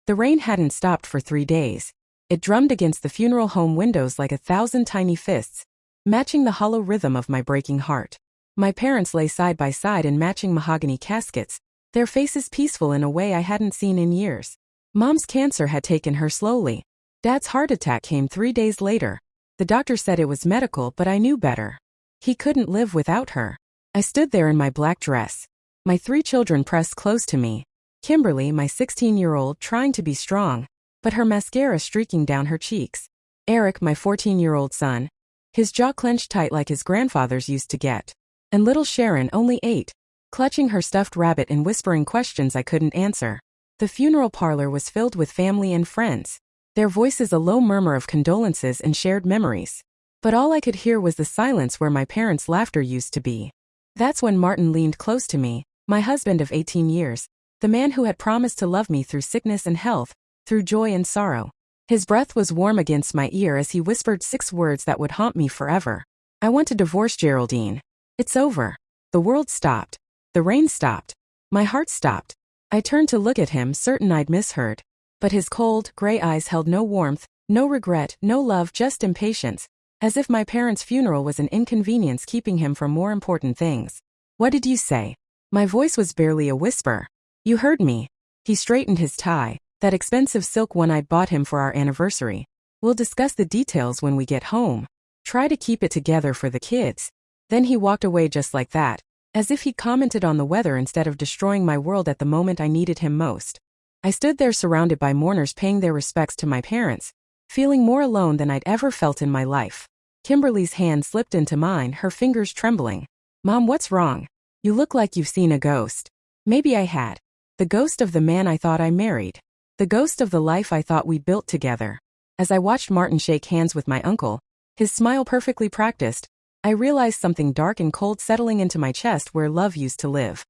The rain hadn't stopped for 3 days. It drummed against the funeral home windows like 1,000 tiny fists, matching the hollow rhythm of my breaking heart. My parents lay side by side in matching mahogany caskets, their faces peaceful in a way I hadn't seen in years. Mom's cancer had taken her slowly. Dad's heart attack came 3 days later. The doctor said it was medical, but I knew better. He couldn't live without her. I stood there in my black dress. My 3 children pressed close to me. Kimberly, my 16-year-old, trying to be strong, but her mascara streaking down her cheeks. Eric, my 14-year-old son, his jaw clenched tight like his grandfather's used to get. And little Sharon, only 8, clutching her stuffed rabbit and whispering questions I couldn't answer. The funeral parlor was filled with family and friends, their voices a low murmur of condolences and shared memories. But all I could hear was the silence where my parents' laughter used to be. That's when Martin leaned close to me, my husband of 18 years, the man who had promised to love me through sickness and health, through joy and sorrow. His breath was warm against my ear as he whispered 6 words that would haunt me forever. I want to divorce Geraldine. It's over. The world stopped. The rain stopped. My heart stopped. I turned to look at him, certain I'd misheard. But his cold, gray eyes held no warmth, no regret, no love, just impatience, as if my parents' funeral was an inconvenience keeping him from more important things. What did you say? My voice was barely a whisper. You heard me. He straightened his tie, that expensive silk one I'd bought him for our anniversary. We'll discuss the details when we get home. Try to keep it together for the kids. Then he walked away just like that, as if he'd commented on the weather instead of destroying my world at the moment I needed him most. I stood there surrounded by mourners paying their respects to my parents, feeling more alone than I'd ever felt in my life. Kimberly's hand slipped into mine, her fingers trembling. Mom, what's wrong? You look like you've seen a ghost. Maybe I had. The ghost of the man I thought I married. The ghost of the life I thought we'd built together. As I watched Martin shake hands with my uncle, his smile perfectly practiced, I realized something dark and cold settling into my chest where love used to live.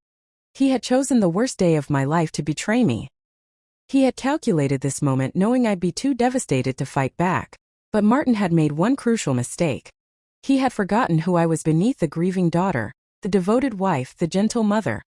He had chosen the worst day of my life to betray me. He had calculated this moment knowing I'd be too devastated to fight back. But Martin had made one crucial mistake. He had forgotten who I was beneath the grieving daughter, the devoted wife, the gentle mother.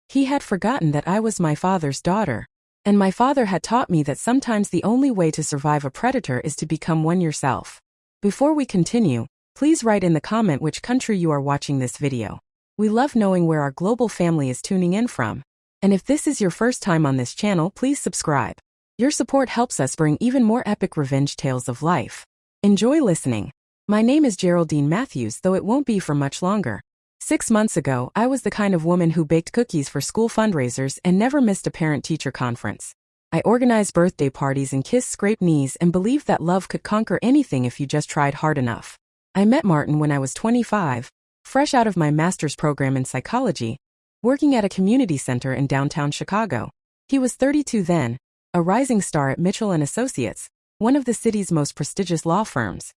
He had forgotten that I was my father's daughter, and my father had taught me that sometimes the only way to survive a predator is to become one yourself. Before we continue, please write in the comment which country you are watching this video. We love knowing where our global family is tuning in from. And if this is your first time on this channel, please subscribe. Your support helps us bring even more epic revenge tales of life. Enjoy listening. My name is Geraldine Matthews, though it won't be for much longer. 6 months ago, I was the kind of woman who baked cookies for school fundraisers and never missed a parent-teacher conference. I organized birthday parties and kissed scraped knees and believed that love could conquer anything if you just tried hard enough. I met Martin when I was 25, fresh out of my master's program in psychology, working at a community center in downtown Chicago. He was 32 then, a rising star at Mitchell & Associates, one of the city's most prestigious law firms.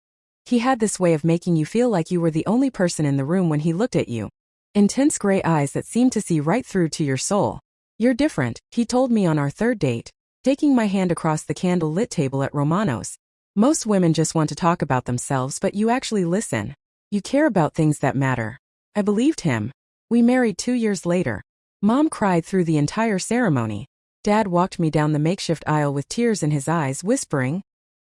He had this way of making you feel like you were the only person in the room when he looked at you. Intense gray eyes that seemed to see right through to your soul. You're different, he told me on our 3rd date, taking my hand across the candle-lit table at Romano's. Most women just want to talk about themselves, but you actually listen. You care about things that matter. I believed him. We married 2 years later. Mom cried through the entire ceremony. Dad walked me down the makeshift aisle with tears in his eyes, whispering,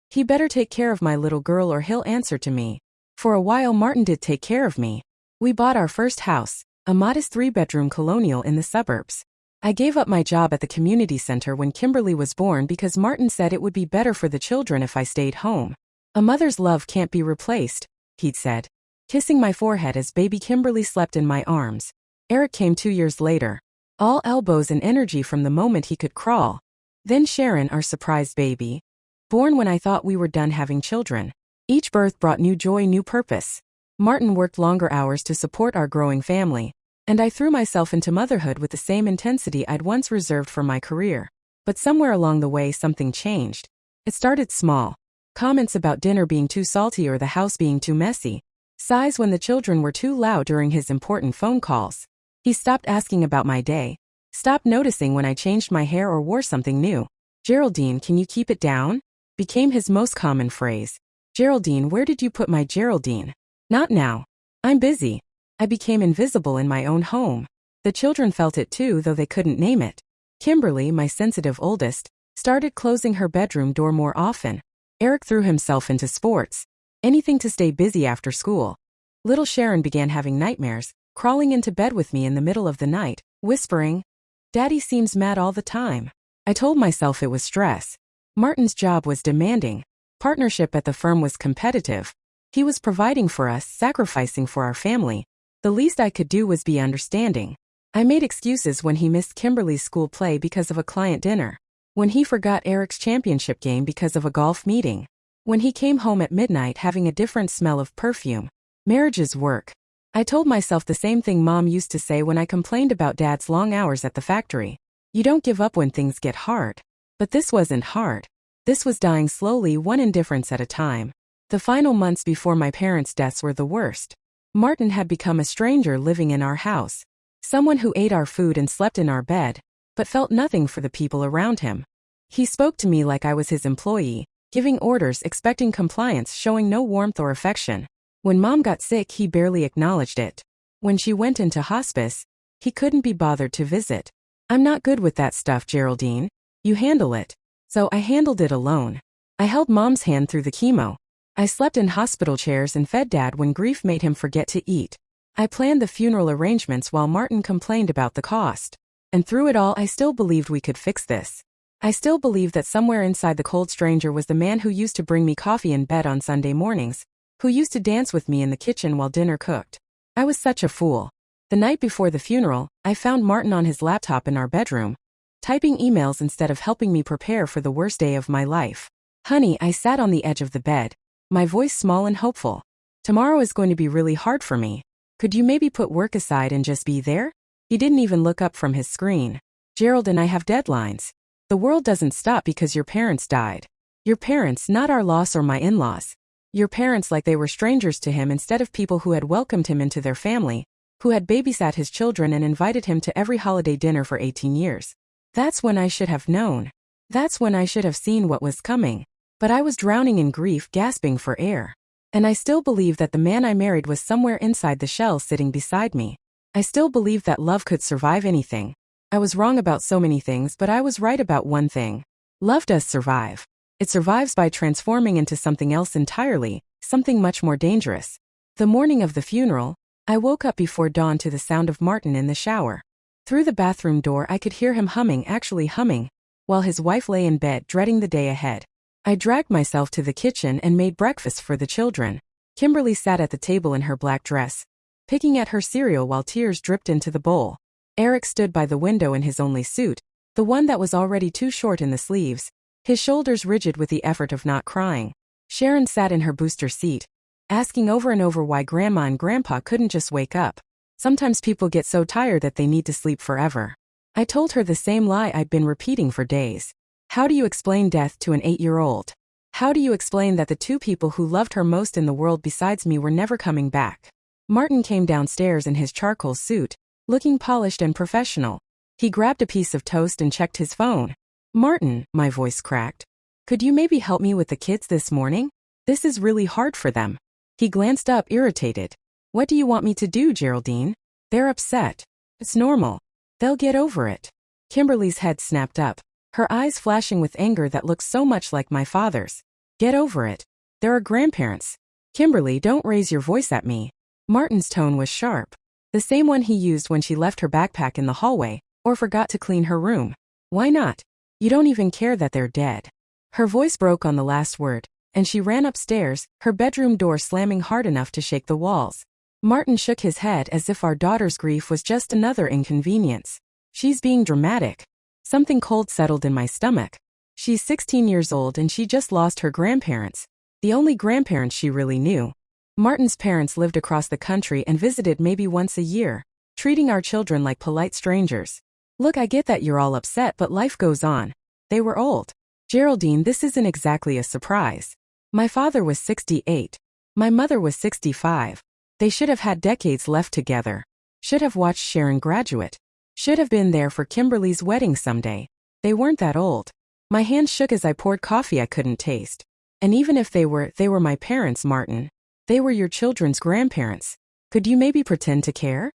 "He better take care of my little girl or he'll answer to me." For a while Martin did take care of me. We bought our first house, a modest 3-bedroom colonial in the suburbs. I gave up my job at the community center when Kimberly was born because Martin said it would be better for the children if I stayed home. A mother's love can't be replaced, he'd said, kissing my forehead as baby Kimberly slept in my arms. Eric came 2 years later, all elbows and energy from the moment he could crawl. Then Sharon, our surprise baby, born when I thought we were done having children. Each birth brought new joy, new purpose. Martin worked longer hours to support our growing family, and I threw myself into motherhood with the same intensity I'd once reserved for my career. But somewhere along the way something changed. It started small. Comments about dinner being too salty or the house being too messy. Sighs when the children were too loud during his important phone calls. He stopped asking about my day. Stopped noticing when I changed my hair or wore something new. "Geraldine, can you keep it down?" became his most common phrase. "Geraldine, where did you put my Geraldine?" "Not now. I'm busy." I became invisible in my own home. The children felt it too, though they couldn't name it. Kimberly, my sensitive oldest, Started closing her bedroom door more often. Eric threw himself into sports. Anything to stay busy after school. Little Sharon began having nightmares, crawling into bed with me in the middle of the night, whispering, "Daddy seems mad all the time." I told myself it was stress. Martin's job was demanding. Partnership at the firm was competitive. He was providing for us, sacrificing for our family. The least I could do was be understanding. I made excuses when he missed Kimberly's school play because of a client dinner. When he forgot Eric's championship game because of a golf meeting. When he came home at midnight having a different smell of perfume. Marriages work. I told myself the same thing Mom used to say when I complained about Dad's long hours at the factory. You don't give up when things get hard. But this wasn't hard. This was dying slowly, one indifference at a time. The final months before my parents' deaths were the worst. Martin had become a stranger living in our house. Someone who ate our food and slept in our bed, but felt nothing for the people around him. He spoke to me like I was his employee, giving orders, expecting compliance, showing no warmth or affection. When Mom got sick, he barely acknowledged it. When she went into hospice, he couldn't be bothered to visit. I'm not good with that stuff, Geraldine. You handle it. So I handled it alone. I held Mom's hand through the chemo. I slept in hospital chairs and fed Dad when grief made him forget to eat. I planned the funeral arrangements while Martin complained about the cost. And through it all, I still believed we could fix this. I still believed that somewhere inside the cold stranger was the man who used to bring me coffee in bed on Sunday mornings, who used to dance with me in the kitchen while dinner cooked. I was such a fool. The night before the funeral, I found Martin on his laptop in our bedroom, typing emails instead of helping me prepare for the worst day of my life. "Honey," I sat on the edge of the bed, my voice small and hopeful. "Tomorrow is going to be really hard for me. Could you maybe put work aside and just be there?" He didn't even look up from his screen. "Gerald and I have deadlines. The world doesn't stop because your parents died. Your parents, not our loss or my in-laws. Your parents, like they were strangers to him instead of people who had welcomed him into their family, who had babysat his children and invited him to every holiday dinner for 18 years. That's when I should have known. That's when I should have seen what was coming. But I was drowning in grief, gasping for air. And I still believe that the man I married was somewhere inside the shell sitting beside me. I still believed that love could survive anything. I was wrong about so many things, but I was right about one thing. Love does survive. It survives by transforming into something else entirely, something much more dangerous. The morning of the funeral, I woke up before dawn to the sound of Martin in the shower. Through the bathroom door I could hear him humming, actually humming, while his wife lay in bed dreading the day ahead. I dragged myself to the kitchen and made breakfast for the children. Kimberly sat at the table in her black dress, picking at her cereal while tears dripped into the bowl. Eric stood by the window in his only suit, the one that was already too short in the sleeves, his shoulders rigid with the effort of not crying. Sharon sat in her booster seat, asking over and over why Grandma and Grandpa couldn't just wake up. Sometimes people get so tired that they need to sleep forever. I told her the same lie I'd been repeating for days. How do you explain death to an 8-year-old? How do you explain that the two people who loved her most in the world besides me were never coming back? Martin came downstairs in his charcoal suit, looking polished and professional. He grabbed a piece of toast and checked his phone. "Martin," my voice cracked. "Could you maybe help me with the kids this morning? This is really hard for them." He glanced up, irritated. "What do you want me to do, Geraldine? They're upset. It's normal. They'll get over it." Kimberly's head snapped up, her eyes flashing with anger that looked so much like my father's. "Get over it. There are grandparents." "Kimberly, don't raise your voice at me." Martin's tone was sharp, the same one he used when she left her backpack in the hallway, or forgot to clean her room. "Why not? You don't even care that they're dead." Her voice broke on the last word, and she ran upstairs, her bedroom door slamming hard enough to shake the walls. Martin shook his head as if our daughter's grief was just another inconvenience. "She's being dramatic." Something cold settled in my stomach. She's 16 years old and she just lost her grandparents, the only grandparents she really knew. Martin's parents lived across the country and visited maybe once a year, treating our children like polite strangers. "Look, I get that you're all upset, but life goes on. They were old. Geraldine, this isn't exactly a surprise. My father was 68. My mother was 65. They should have had decades left together. Should have watched Sharon graduate. Should have been there for Kimberly's wedding someday. They weren't that old." My hand shook as I poured coffee I couldn't taste. "And even if they were my parents, Martin. They were your children's grandparents. Could you maybe pretend to care?"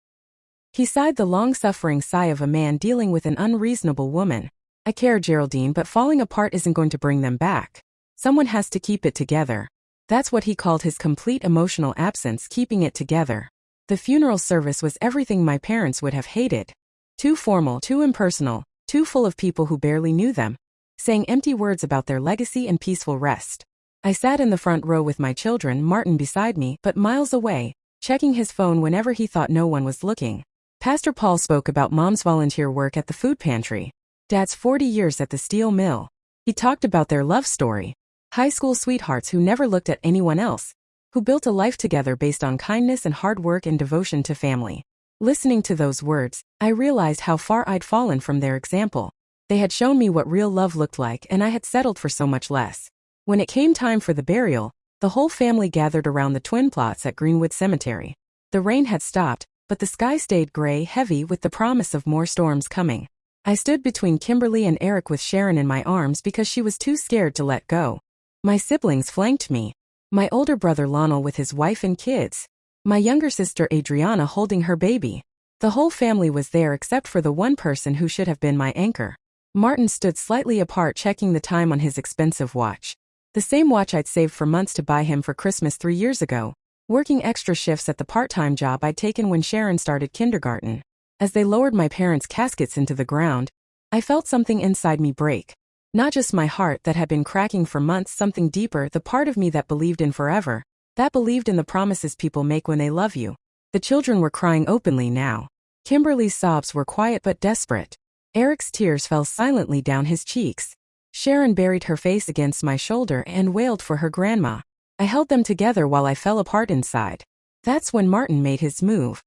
He sighed, the long-suffering sigh of a man dealing with an unreasonable woman. I care, Geraldine, but falling apart isn't going to bring them back. Someone has to keep it together. That's what he called his complete emotional absence, keeping it together. The funeral service was everything my parents would have hated. Too formal, too impersonal, too full of people who barely knew them, saying empty words about their legacy and peaceful rest. I sat in the front row with my children, Martin beside me, but miles away, checking his phone whenever he thought no one was looking. Pastor Paul spoke about Mom's volunteer work at the food pantry, Dad's 40 years at the steel mill. He talked about their love story, high school sweethearts who never looked at anyone else, who built a life together based on kindness and hard work and devotion to family. Listening to those words, I realized how far I'd fallen from their example. They had shown me what real love looked like, and I had settled for so much less. When it came time for the burial, the whole family gathered around the twin plots at Greenwood Cemetery. The rain had stopped, but the sky stayed gray, heavy with the promise of more storms coming. I stood between Kimberly and Eric with Sharon in my arms because she was too scared to let go. My siblings flanked me. My older brother Lionel with his wife and kids. My younger sister Adriana holding her baby. The whole family was there except for the one person who should have been my anchor. Martin stood slightly apart, checking the time on his expensive watch. The same watch I'd saved for months to buy him for Christmas 3 years ago, working extra shifts at the part-time job I'd taken when Sharon started kindergarten. As they lowered my parents' caskets into the ground, I felt something inside me break. Not just my heart that had been cracking for months, something deeper, the part of me that believed in forever, that believed in the promises people make when they love you. The children were crying openly now. Kimberly's sobs were quiet but desperate. Eric's tears fell silently down his cheeks. Sharon buried her face against my shoulder and wailed for her grandma. I held them together while I fell apart inside. That's when Martin made his move.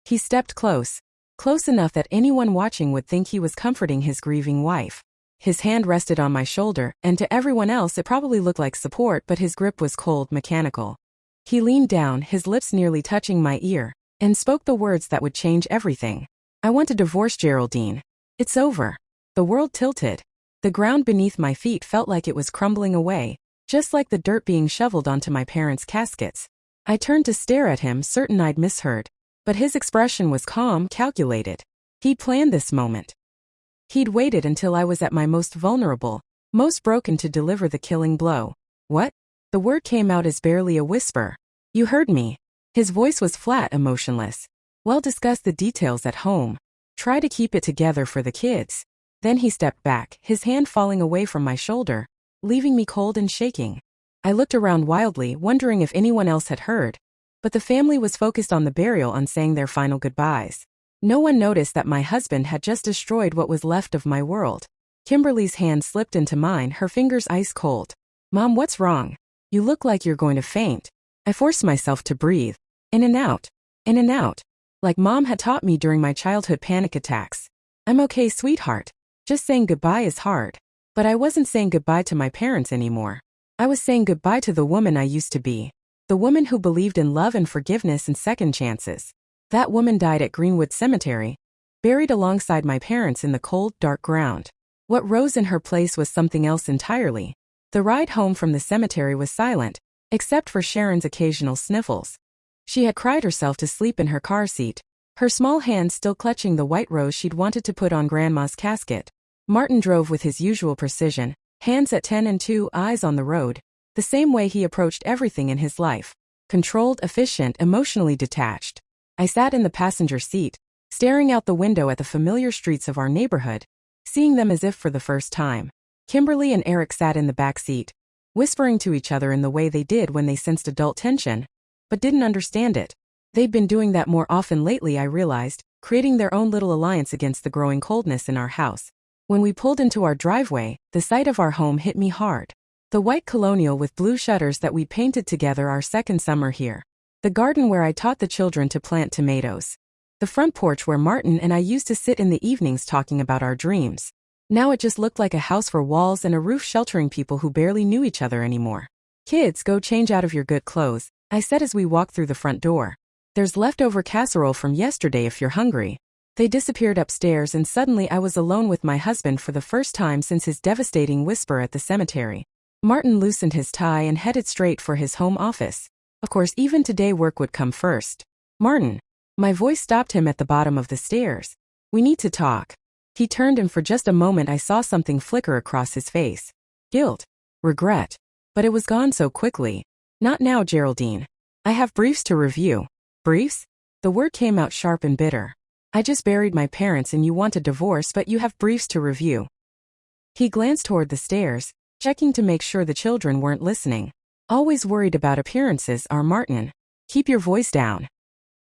He stepped close enough that anyone watching would think he was comforting his grieving wife. His hand rested on my shoulder, and to everyone else it probably looked like support, but his grip was cold, mechanical. He leaned down, his lips nearly touching my ear, and spoke the words that would change everything. I want to divorce Geraldine. It's over. The world tilted. The ground beneath my feet felt like it was crumbling away, just like the dirt being shoveled onto my parents' caskets. I turned to stare at him, certain I'd misheard. But his expression was calm, calculated. He'd planned this moment. He'd waited until I was at my most vulnerable, most broken to deliver the killing blow. What? The word came out as barely a whisper. You heard me. His voice was flat, emotionless. We'll discuss the details at home. Try to keep it together for the kids. Then he stepped back, his hand falling away from my shoulder, leaving me cold and shaking. I looked around wildly, wondering if anyone else had heard. But the family was focused on the burial, on saying their final goodbyes. No one noticed that my husband had just destroyed what was left of my world. Kimberly's hand slipped into mine, her fingers ice cold. Mom, what's wrong? You look like you're going to faint. I forced myself to breathe. In and out. In and out. Like Mom had taught me during my childhood panic attacks. I'm okay, sweetheart. Just saying goodbye is hard. But I wasn't saying goodbye to my parents anymore. I was saying goodbye to the woman I used to be. The woman who believed in love and forgiveness and second chances. That woman died at Greenwood Cemetery, buried alongside my parents in the cold, dark ground. What rose in her place was something else entirely. The ride home from the cemetery was silent, except for Sharon's occasional sniffles. She had cried herself to sleep in her car seat, her small hand still clutching the white rose she'd wanted to put on Grandma's casket. Martin drove with his usual precision, hands at 10 and 2, eyes on the road, the same way he approached everything in his life. Controlled, efficient, emotionally detached. I sat in the passenger seat, staring out the window at the familiar streets of our neighborhood, seeing them as if for the first time. Kimberly and Eric sat in the back seat, whispering to each other in the way they did when they sensed adult tension, but didn't understand it. They'd been doing that more often lately, I realized, creating their own little alliance against the growing coldness in our house. When we pulled into our driveway, the sight of our home hit me hard. The white colonial with blue shutters that we painted together our second summer here. The garden where I taught the children to plant tomatoes. The front porch where Martin and I used to sit in the evenings talking about our dreams. Now it just looked like a house for walls and a roof sheltering people who barely knew each other anymore. Kids, go change out of your good clothes, I said as we walked through the front door. There's leftover casserole from yesterday if you're hungry. They disappeared upstairs, and suddenly I was alone with my husband for the first time since his devastating whisper at the cemetery. Martin loosened his tie and headed straight for his home office. Of course, even today work would come first. Martin. My voice stopped him at the bottom of the stairs. We need to talk. He turned and for just a moment I saw something flicker across his face. Guilt. Regret. But it was gone so quickly. Not now, Geraldine. I have briefs to review. Briefs? The word came out sharp and bitter. I just buried my parents and you want a divorce, but you have briefs to review. He glanced toward the stairs, checking to make sure the children weren't listening. Always worried about appearances, are Martin. Keep your voice down.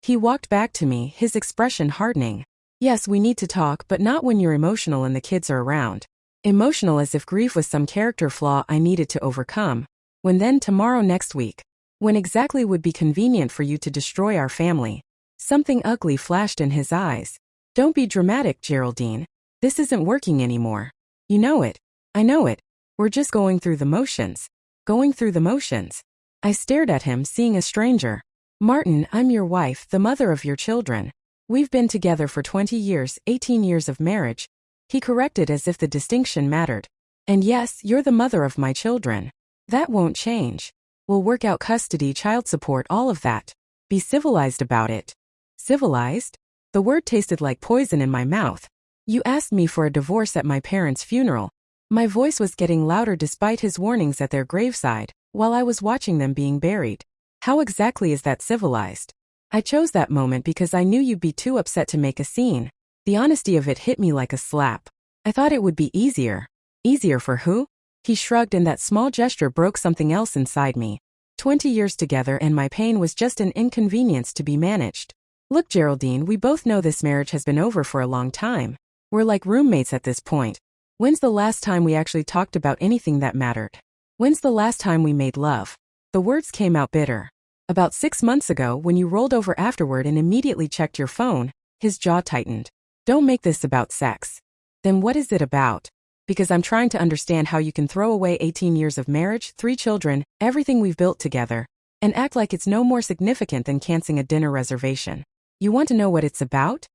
He walked back to me, his expression hardening. Yes, we need to talk, but not when you're emotional and the kids are around. Emotional as if grief was some character flaw I needed to overcome. When then? Tomorrow, next week. When exactly would be convenient for you to destroy our family? Something ugly flashed in his eyes. Don't be dramatic, Geraldine. This isn't working anymore. You know it. I know it. We're just going through the motions. Going through the motions. I stared at him, seeing a stranger. Martin, I'm your wife, the mother of your children. We've been together for 20 years, 18 years of marriage. He corrected as if the distinction mattered. And yes, you're the mother of my children. That won't change. We'll work out custody, child support, all of that. Be civilized about it. Civilized? The word tasted like poison in my mouth. You asked me for a divorce at my parents' funeral. My voice was getting louder despite his warnings at their graveside, while I was watching them being buried. How exactly is that civilized? I chose that moment because I knew you'd be too upset to make a scene. The honesty of it hit me like a slap. I thought it would be easier. Easier for who? He shrugged, and that small gesture broke something else inside me. 20 years together and my pain was just an inconvenience to be managed. Look, Geraldine, we both know this marriage has been over for a long time. We're like roommates at this point. When's the last time we actually talked about anything that mattered? When's the last time we made love? The words came out bitter. About 6 months ago, when you rolled over afterward and immediately checked your phone. His jaw tightened. Don't make this about sex. Then what is it about? Because I'm trying to understand how you can throw away 18 years of marriage, 3 children, everything we've built together, and act like it's no more significant than canceling a dinner reservation. You want to know what it's about?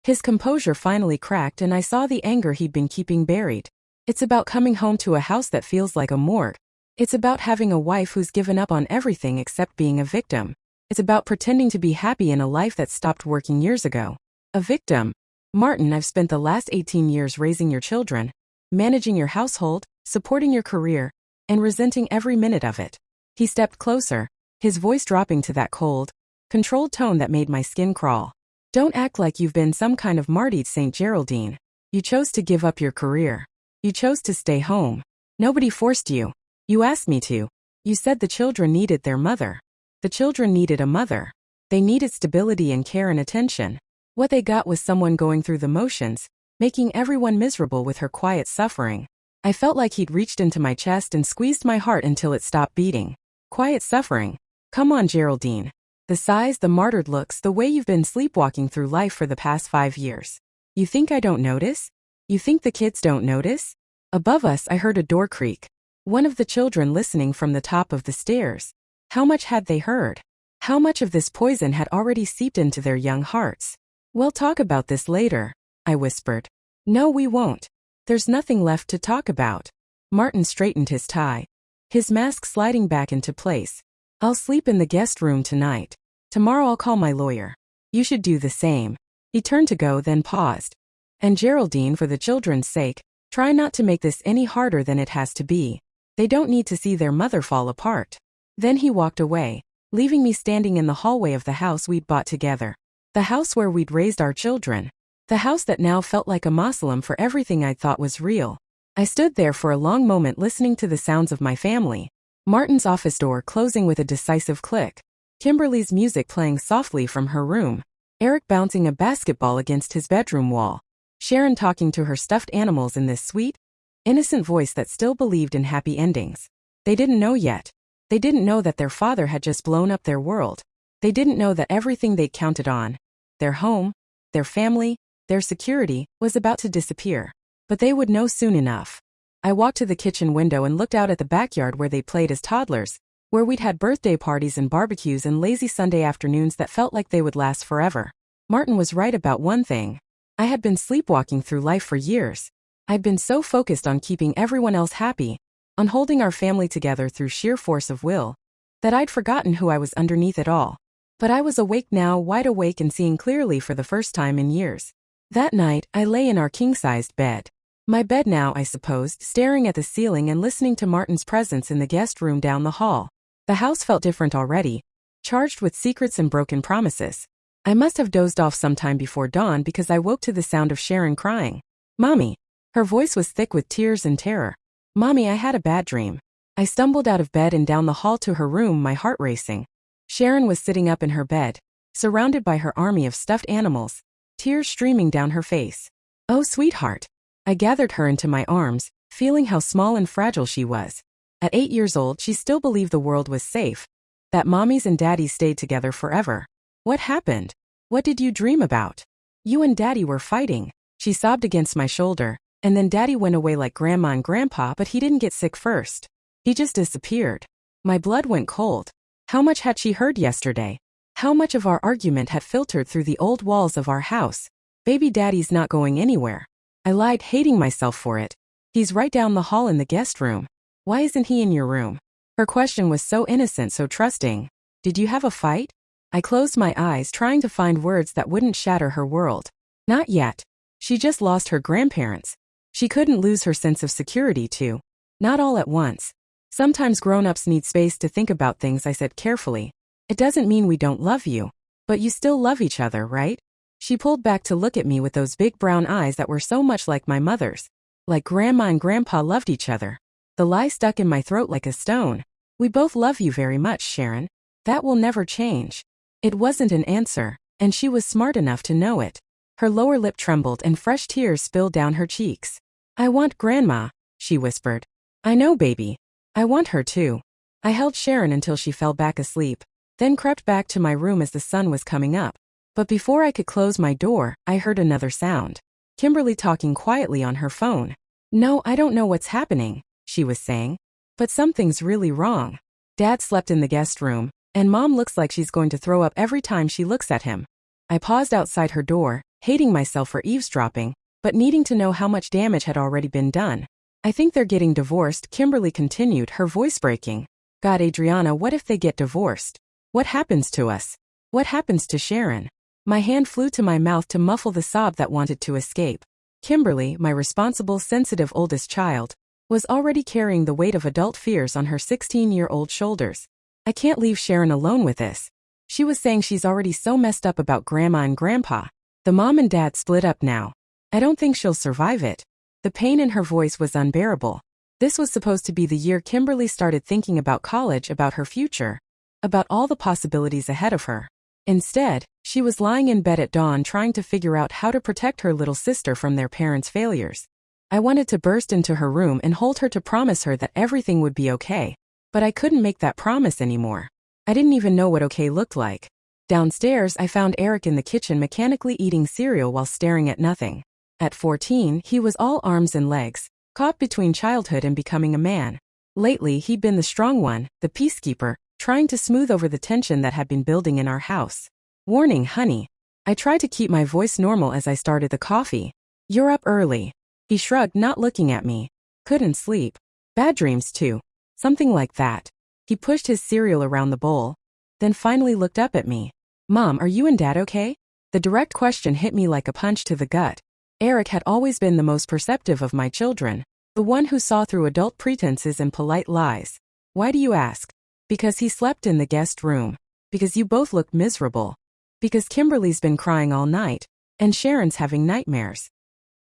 His composure finally cracked, and I saw the anger he'd been keeping buried. It's about coming home to a house that feels like a morgue. It's about having a wife who's given up on everything except being a victim. It's about pretending to be happy in a life that stopped working years ago. A victim. Martin, I've spent the last 18 years raising your children, managing your household, supporting your career, and resenting every minute of it. He stepped closer, his voice dropping to that cold, controlled tone that made my skin crawl. Don't act like you've been some kind of martyred Saint, Geraldine. You chose to give up your career. You chose to stay home. Nobody forced you. You asked me to. You said the children needed their mother. The children needed a mother. They needed stability and care and attention. What they got was someone going through the motions, making everyone miserable with her quiet suffering. I felt like he'd reached into my chest and squeezed my heart until it stopped beating. Quiet suffering. Come on, Geraldine. The sighs, the martyred looks, the way you've been sleepwalking through life for the past 5 years. You think I don't notice? You think the kids don't notice? Above us, I heard a door creak. One of the children listening from the top of the stairs. How much had they heard? How much of this poison had already seeped into their young hearts? We'll talk about this later, I whispered. No, we won't. There's nothing left to talk about. Martin straightened his tie, his mask sliding back into place. I'll sleep in the guest room tonight. Tomorrow I'll call my lawyer. You should do the same. He turned to go, then paused. And Geraldine, for the children's sake, try not to make this any harder than it has to be. They don't need to see their mother fall apart. Then he walked away, leaving me standing in the hallway of the house we'd bought together. The house where we'd raised our children. The house that now felt like a mausoleum for everything I'd thought was real. I stood there for a long moment listening to the sounds of my family. Martin's office door closing with a decisive click. Kimberly's music playing softly from her room. Eric bouncing a basketball against his bedroom wall. Sharon talking to her stuffed animals in this sweet, innocent voice that still believed in happy endings. They didn't know yet. They didn't know that their father had just blown up their world. They didn't know that everything they'd counted on, their home, their family, their security, was about to disappear. But they would know soon enough. I walked to the kitchen window and looked out at the backyard where they played as toddlers, where we'd had birthday parties and barbecues and lazy Sunday afternoons that felt like they would last forever. Martin was right about one thing. I had been sleepwalking through life for years. I'd been so focused on keeping everyone else happy, on holding our family together through sheer force of will, that I'd forgotten who I was underneath it all. But I was awake now, wide awake and seeing clearly for the first time in years. That night, I lay in our king-sized bed. My bed now, I suppose, staring at the ceiling and listening to Martin's presence in the guest room down the hall. The house felt different already, charged with secrets and broken promises. I must have dozed off sometime before dawn because I woke to the sound of Sharon crying. "Mommy." Her voice was thick with tears and terror. "Mommy, I had a bad dream." I stumbled out of bed and down the hall to her room, my heart racing. Sharon was sitting up in her bed, surrounded by her army of stuffed animals, tears streaming down her face. "Oh, sweetheart." I gathered her into my arms, feeling how small and fragile she was. At 8 years old, she still believed the world was safe, that mommies and daddies stayed together forever. "What happened? What did you dream about?" "You and Daddy were fighting." She sobbed against my shoulder, "and then Daddy went away like Grandma and Grandpa, but he didn't get sick first. He just disappeared." My blood went cold. How much had she heard yesterday? How much of our argument had filtered through the old walls of our house? "Baby Daddy's not going anywhere." I lied, hating myself for it. "He's right down the hall in the guest room." "Why isn't he in your room?" Her question was so innocent, so trusting. "Did you have a fight?" I closed my eyes, trying to find words that wouldn't shatter her world. "Not yet. She just lost her grandparents. She couldn't lose her sense of security too. Not all at once. Sometimes grown-ups need space to think about things," I said carefully. "It doesn't mean we don't love you. But you still love each other, right?" She pulled back to look at me with those big brown eyes that were so much like my mother's. Like Grandma and Grandpa loved each other. The lie stuck in my throat like a stone. "We both love you very much, Sharon. That will never change." It wasn't an answer, and she was smart enough to know it. Her lower lip trembled and fresh tears spilled down her cheeks. "I want Grandma," she whispered. "I know, baby. I want her too." I held Sharon until she fell back asleep, then crept back to my room as the sun was coming up. But before I could close my door, I heard another sound. Kimberly talking quietly on her phone. "No, I don't know what's happening," she was saying. "But something's really wrong. Dad slept in the guest room, and Mom looks like she's going to throw up every time she looks at him." I paused outside her door, hating myself for eavesdropping, but needing to know how much damage had already been done. "I think they're getting divorced," Kimberly continued, her voice breaking. "God, Adriana, what if they get divorced? What happens to us? What happens to Sharon?" My hand flew to my mouth to muffle the sob that wanted to escape. Kimberly, my responsible, sensitive oldest child, was already carrying the weight of adult fears on her 16-year-old shoulders. "I can't leave Sharon alone with this." She was saying she's already so messed up about Grandma and Grandpa. The mom and dad split up now. "I don't think she'll survive it." The pain in her voice was unbearable. This was supposed to be the year Kimberly started thinking about college, about her future, about all the possibilities ahead of her. Instead, she was lying in bed at dawn trying to figure out how to protect her little sister from their parents' failures. I wanted to burst into her room and hold her to promise her that everything would be okay. But I couldn't make that promise anymore. I didn't even know what okay looked like. Downstairs, I found Eric in the kitchen mechanically eating cereal while staring at nothing. At 14, he was all arms and legs, caught between childhood and becoming a man. Lately, he'd been the strong one, the peacekeeper, trying to smooth over the tension that had been building in our house. "Warning, honey." I tried to keep my voice normal as I started the coffee. "You're up early." He shrugged, not looking at me. "Couldn't sleep." "Bad dreams too." "Something like that." He pushed his cereal around the bowl, then finally looked up at me. "Mom, are you and Dad okay?" The direct question hit me like a punch to the gut. Eric had always been the most perceptive of my children, the one who saw through adult pretenses and polite lies. "Why do you ask?" "Because he slept in the guest room. Because you both looked miserable. Because Kimberly's been crying all night, and Sharon's having nightmares."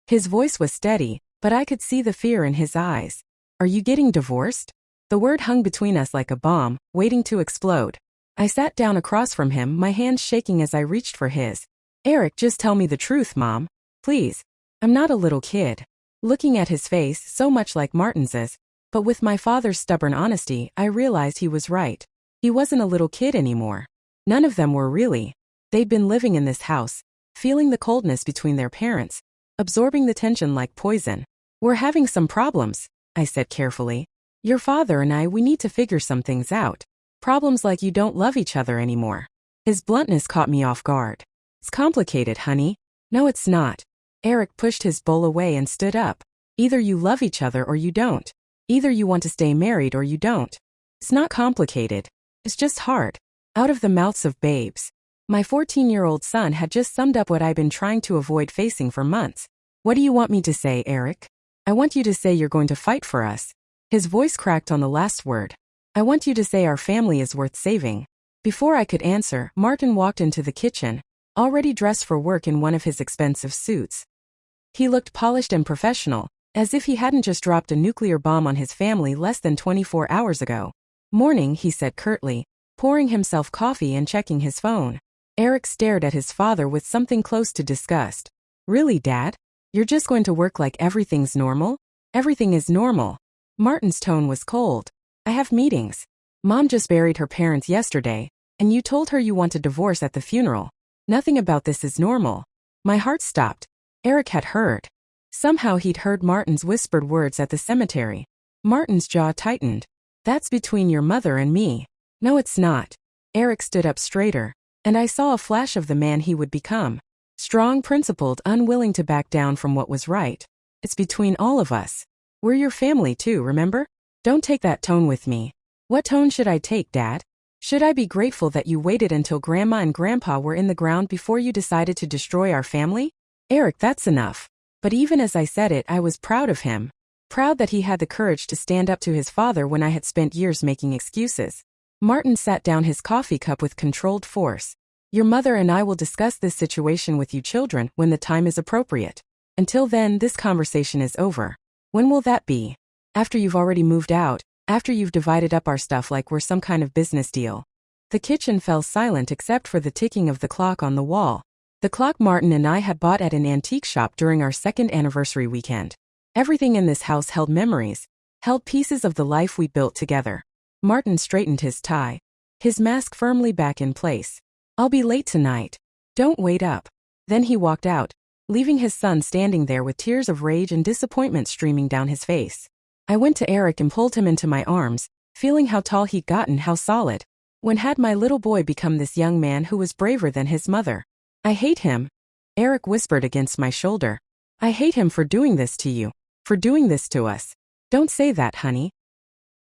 His voice was steady, but I could see the fear in his eyes. "Are you getting divorced?" The word hung between us like a bomb, waiting to explode. I sat down across from him, my hands shaking as I reached for his. "Eric, just tell me the truth, Mom. Please. I'm not a little kid." Looking at his face, so much like Martin's, but with my father's stubborn honesty, I realized he was right. He wasn't a little kid anymore. None of them were really. They'd been living in this house, feeling the coldness between their parents, absorbing the tension like poison. "We're having some problems," I said carefully. "Your father and I, we need to figure some things out. Problems like you don't love each other anymore." His bluntness caught me off guard. "It's complicated, honey." "No, it's not." Eric pushed his bowl away and stood up. "Either you love each other or you don't. Either you want to stay married or you don't. It's not complicated. It's just hard." Out of the mouths of babes. My 14-year-old son had just summed up what I'd been trying to avoid facing for months. What do you want me to say, Eric? I want you to say you're going to fight for us. His voice cracked on the last word. I want you to say our family is worth saving. Before I could answer, Martin walked into the kitchen, already dressed for work in one of his expensive suits. He looked polished and professional, as if he hadn't just dropped a nuclear bomb on his family less than 24 hours ago. Morning, he said curtly, pouring himself coffee and checking his phone. Eric stared at his father with something close to disgust. Really, Dad? You're just going to work like everything's normal? Everything is normal. Martin's tone was cold. I have meetings. Mom just buried her parents yesterday, and you told her you want a divorce at the funeral. Nothing about this is normal. My heart stopped. Eric had heard. Somehow he'd heard Martin's whispered words at the cemetery. Martin's jaw tightened. That's between your mother and me. No, it's not. Eric stood up straighter, and I saw a flash of the man he would become. Strong, principled, unwilling to back down from what was right. It's between all of us. We're your family too, remember? Don't take that tone with me. What tone should I take, Dad? Should I be grateful that you waited until Grandma and Grandpa were in the ground before you decided to destroy our family? Eric, that's enough. But even as I said it, I was proud of him. Proud that he had the courage to stand up to his father when I had spent years making excuses. Martin sat down his coffee cup with controlled force. Your mother and I will discuss this situation with you children when the time is appropriate. Until then, this conversation is over. When will that be? After you've already moved out, after you've divided up our stuff like we're some kind of business deal. The kitchen fell silent except for the ticking of the clock on the wall. The clock Martin and I had bought at an antique shop during our second anniversary weekend. Everything in this house held memories, held pieces of the life we built together. Martin straightened his tie, his mask firmly back in place. I'll be late tonight. Don't wait up. Then he walked out, leaving his son standing there with tears of rage and disappointment streaming down his face. I went to Eric and pulled him into my arms, feeling how tall he'd gotten, how solid. When had my little boy become this young man who was braver than his mother? I hate him. Eric whispered against my shoulder. I hate him for doing this to you, for doing this to us. Don't say that, honey.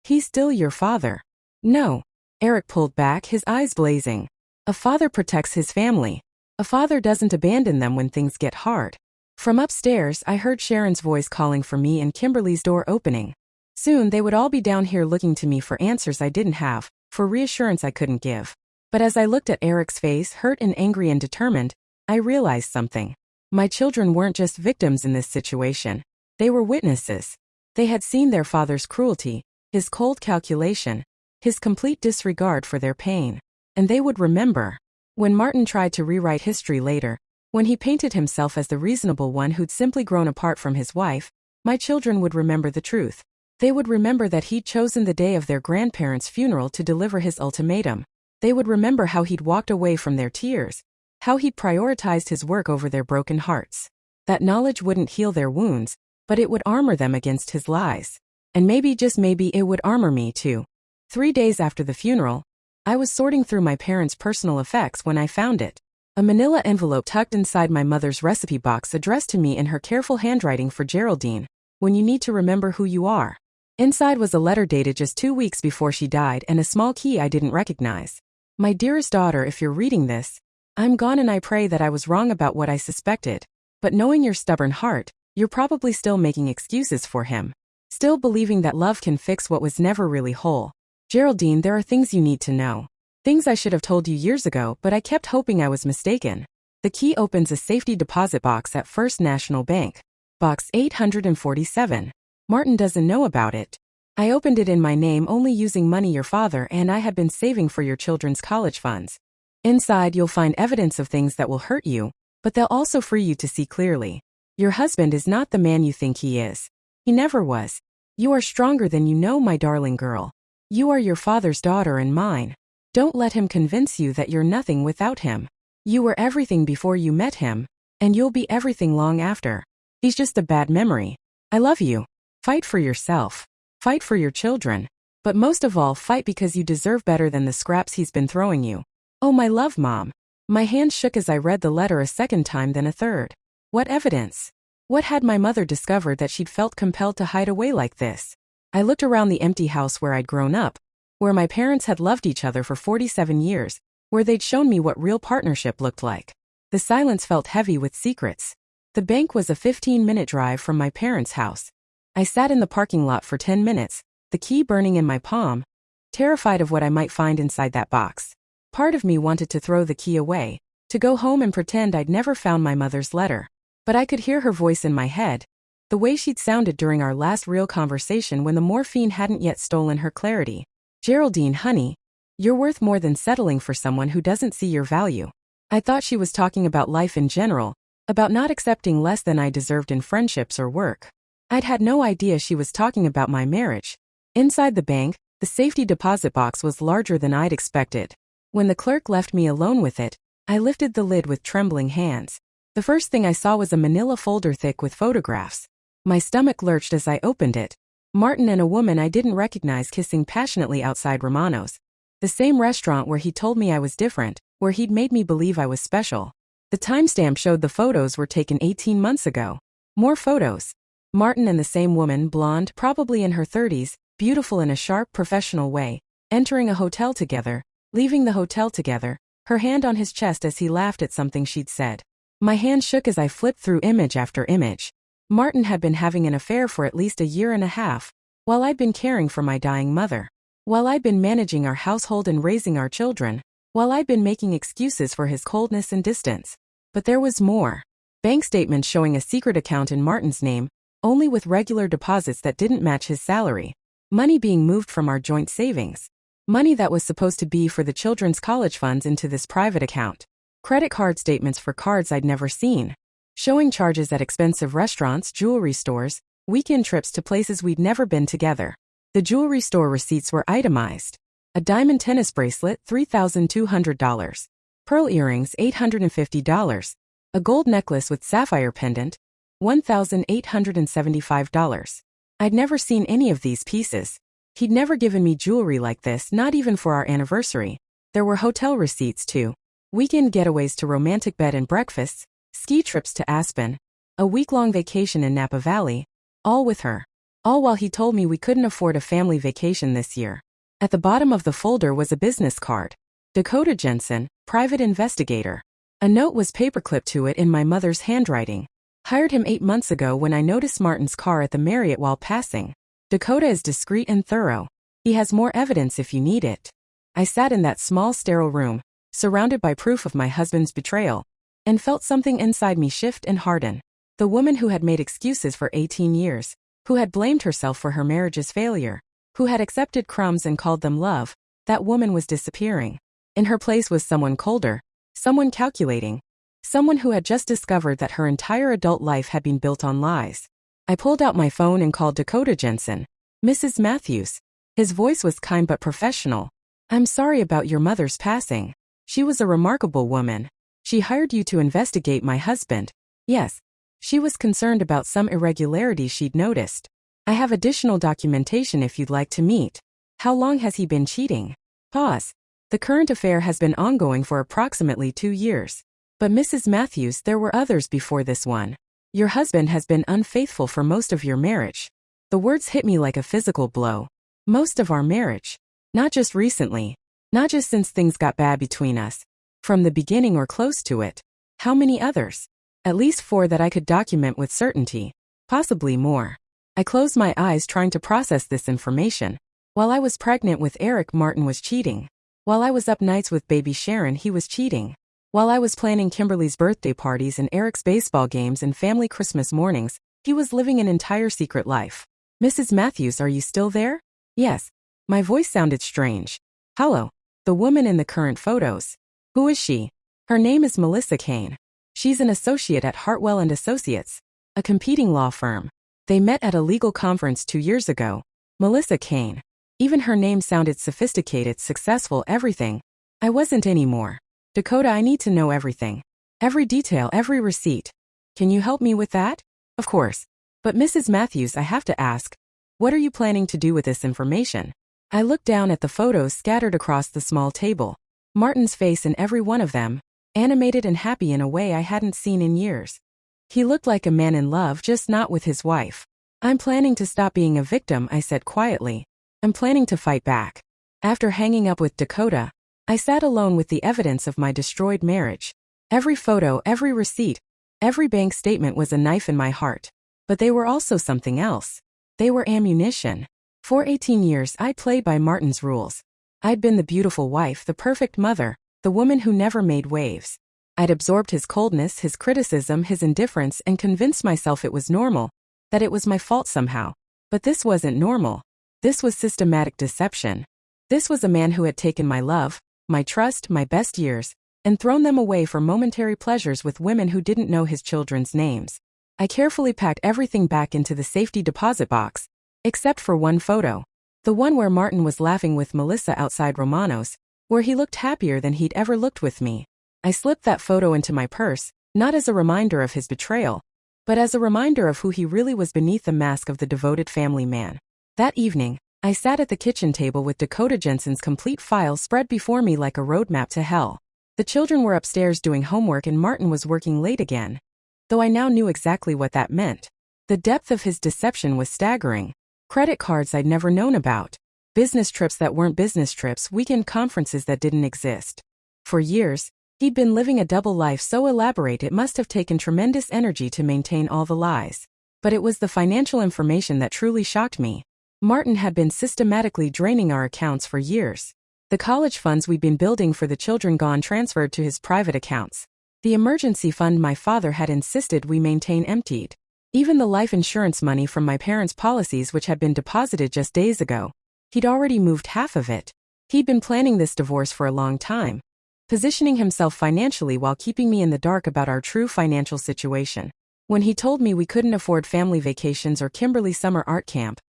He's still your father. No. Eric pulled back, his eyes blazing. A father protects his family. A father doesn't abandon them when things get hard. From upstairs, I heard Sharon's voice calling for me and Kimberly's door opening. Soon they would all be down here looking to me for answers I didn't have, for reassurance I couldn't give. But as I looked at Eric's face, hurt and angry and determined, I realized something. My children weren't just victims in this situation. They were witnesses. They had seen their father's cruelty, his cold calculation, his complete disregard for their pain. And they would remember. When Martin tried to rewrite history later, when he painted himself as the reasonable one who'd simply grown apart from his wife, my children would remember the truth. They would remember that he'd chosen the day of their grandparents' funeral to deliver his ultimatum. They would remember how he'd walked away from their tears, how he'd prioritized his work over their broken hearts. That knowledge wouldn't heal their wounds, but it would armor them against his lies. And maybe, just maybe, it would armor me too. 3 days after the funeral, I was sorting through my parents' personal effects when I found it. A manila envelope tucked inside my mother's recipe box addressed to me in her careful handwriting for Geraldine, when you need to remember who you are. Inside was a letter dated just 2 weeks before she died and a small key I didn't recognize. My dearest daughter, if you're reading this, I'm gone and I pray that I was wrong about what I suspected. But knowing your stubborn heart, you're probably still making excuses for him. Still believing that love can fix what was never really whole. Geraldine, there are things you need to know. Things I should have told you years ago, but I kept hoping I was mistaken. The key opens a safety deposit box at First National Bank. Box 847. Martin doesn't know about it. I opened it in my name only using money your father and I had been saving for your children's college funds. Inside you'll find evidence of things that will hurt you, but they'll also free you to see clearly. Your husband is not the man you think he is. He never was. You are stronger than you know, my darling girl. You are your father's daughter and mine. Don't let him convince you that you're nothing without him. You were everything before you met him, and you'll be everything long after. He's just a bad memory. I love you. Fight for yourself. Fight for your children. But most of all, fight because you deserve better than the scraps he's been throwing you. Oh, my love, Mom. My hand shook as I read the letter a second time, then a third. What evidence? What had my mother discovered that she'd felt compelled to hide away like this? I looked around the empty house where I'd grown up, where my parents had loved each other for 47 years, where they'd shown me what real partnership looked like. The silence felt heavy with secrets. The bank was a 15-minute drive from my parents' house. I sat in the parking lot for 10 minutes, the key burning in my palm, terrified of what I might find inside that box. Part of me wanted to throw the key away, to go home and pretend I'd never found my mother's letter. But I could hear her voice in my head, the way she'd sounded during our last real conversation when the morphine hadn't yet stolen her clarity. "Geraldine, honey, you're worth more than settling for someone who doesn't see your value." I thought she was talking about life in general, about not accepting less than I deserved in friendships or work. I'd had no idea she was talking about my marriage. Inside the bank, the safety deposit box was larger than I'd expected. When the clerk left me alone with it, I lifted the lid with trembling hands. The first thing I saw was a manila folder thick with photographs. My stomach lurched as I opened it. Martin and a woman I didn't recognize kissing passionately outside Romano's. The same restaurant where he told me I was different, where he'd made me believe I was special. The timestamp showed the photos were taken 18 months ago. More photos. Martin and the same woman, blonde, probably in her 30s, beautiful in a sharp, professional way, entering a hotel together, leaving the hotel together, her hand on his chest as he laughed at something she'd said. My hand shook as I flipped through image after image. Martin had been having an affair for at least a year and a half, while I'd been caring for my dying mother. While I'd been managing our household and raising our children. While I'd been making excuses for his coldness and distance. But there was more. Bank statements showing a secret account in Martin's name, only with regular deposits that didn't match his salary. Money being moved from our joint savings. Money that was supposed to be for the children's college funds into this private account. Credit card statements for cards I'd never seen. Showing charges at expensive restaurants, jewelry stores, weekend trips to places we'd never been together. The jewelry store receipts were itemized. A diamond tennis bracelet, $3,200. Pearl earrings, $850. A gold necklace with sapphire pendant, $1,875. I'd never seen any of these pieces. He'd never given me jewelry like this, not even for our anniversary. There were hotel receipts too. Weekend getaways to romantic bed and breakfasts, ski trips to Aspen, a week-long vacation in Napa Valley, all with her. All while he told me we couldn't afford a family vacation this year. At the bottom of the folder was a business card. Dakota Jensen, private investigator. A note was paperclipped to it in my mother's handwriting. Hired him 8 months ago when I noticed Martin's car at the Marriott while passing. Dakota is discreet and thorough. He has more evidence if you need it. I sat in that small sterile room, surrounded by proof of my husband's betrayal, and felt something inside me shift and harden. The woman who had made excuses for 18 years, who had blamed herself for her marriage's failure, who had accepted crumbs and called them love, that woman was disappearing. In her place was someone colder, someone calculating, someone who had just discovered that her entire adult life had been built on lies. I pulled out my phone and called Dakota Jensen. "Mrs. Matthews." His voice was kind but professional. "I'm sorry about your mother's passing. She was a remarkable woman. She hired you to investigate my husband." "Yes." She was concerned about some irregularities she'd noticed. "I have additional documentation if you'd like to meet." "How long has he been cheating?" Pause. "The current affair has been ongoing for approximately 2 years. But Mrs. Matthews, there were others before this one. Your husband has been unfaithful for most of your marriage." The words hit me like a physical blow. Most of our marriage. Not just recently. Not just since things got bad between us. From the beginning or close to it. How many others? At least 4 that I could document with certainty. Possibly more. I closed my eyes trying to process this information. While I was pregnant with Eric, Martin was cheating. While I was up nights with baby Sharon, he was cheating. While I was planning Kimberly's birthday parties and Eric's baseball games and family Christmas mornings, he was living an entire secret life. "Mrs. Matthews, are you still there?" "Yes." My voice sounded strange. "Hello." The woman in the current photos. "Who is she?" "Her name is Melissa Kane. She's an associate at Hartwell and Associates, a competing law firm. They met at a legal conference 2 years ago." Melissa Kane. Even her name sounded sophisticated, successful, everything. I wasn't anymore. "Dakota, I need to know everything. Every detail, every receipt. Can you help me with that?" "Of course. But Mrs. Matthews, I have to ask, what are you planning to do with this information?" I looked down at the photos scattered across the small table. Martin's face in every one of them, animated and happy in a way I hadn't seen in years. He looked like a man in love, just not with his wife. "I'm planning to stop being a victim," I said quietly. "I'm planning to fight back." After hanging up with Dakota, I sat alone with the evidence of my destroyed marriage. Every photo, every receipt, every bank statement was a knife in my heart. But they were also something else. They were ammunition. For 18 years, I'd played by Martin's rules. I'd been the beautiful wife, the perfect mother, the woman who never made waves. I'd absorbed his coldness, his criticism, his indifference, and convinced myself it was normal, that it was my fault somehow. But this wasn't normal. This was systematic deception. This was a man who had taken my love, my trust, my best years, and thrown them away for momentary pleasures with women who didn't know his children's names. I carefully packed everything back into the safety deposit box, except for one photo. The one where Martin was laughing with Melissa outside Romano's, where he looked happier than he'd ever looked with me. I slipped that photo into my purse, not as a reminder of his betrayal, but as a reminder of who he really was beneath the mask of the devoted family man. That evening, I sat at the kitchen table with Dakota Jensen's complete file spread before me like a roadmap to hell. The children were upstairs doing homework and Martin was working late again. Though I now knew exactly what that meant. The depth of his deception was staggering. Credit cards I'd never known about. Business trips that weren't business trips, weekend conferences that didn't exist. For years, he'd been living a double life so elaborate it must have taken tremendous energy to maintain all the lies. But it was the financial information that truly shocked me. Martin had been systematically draining our accounts for years. The college funds we'd been building for the children gone transferred to his private accounts. The emergency fund my father had insisted we maintain emptied. Even the life insurance money from my parents' policies which had been deposited just days ago. He'd already moved half of it. He'd been planning this divorce for a long time, positioning himself financially while keeping me in the dark about our true financial situation. When he told me we couldn't afford family vacations or Kimberly summer art camp,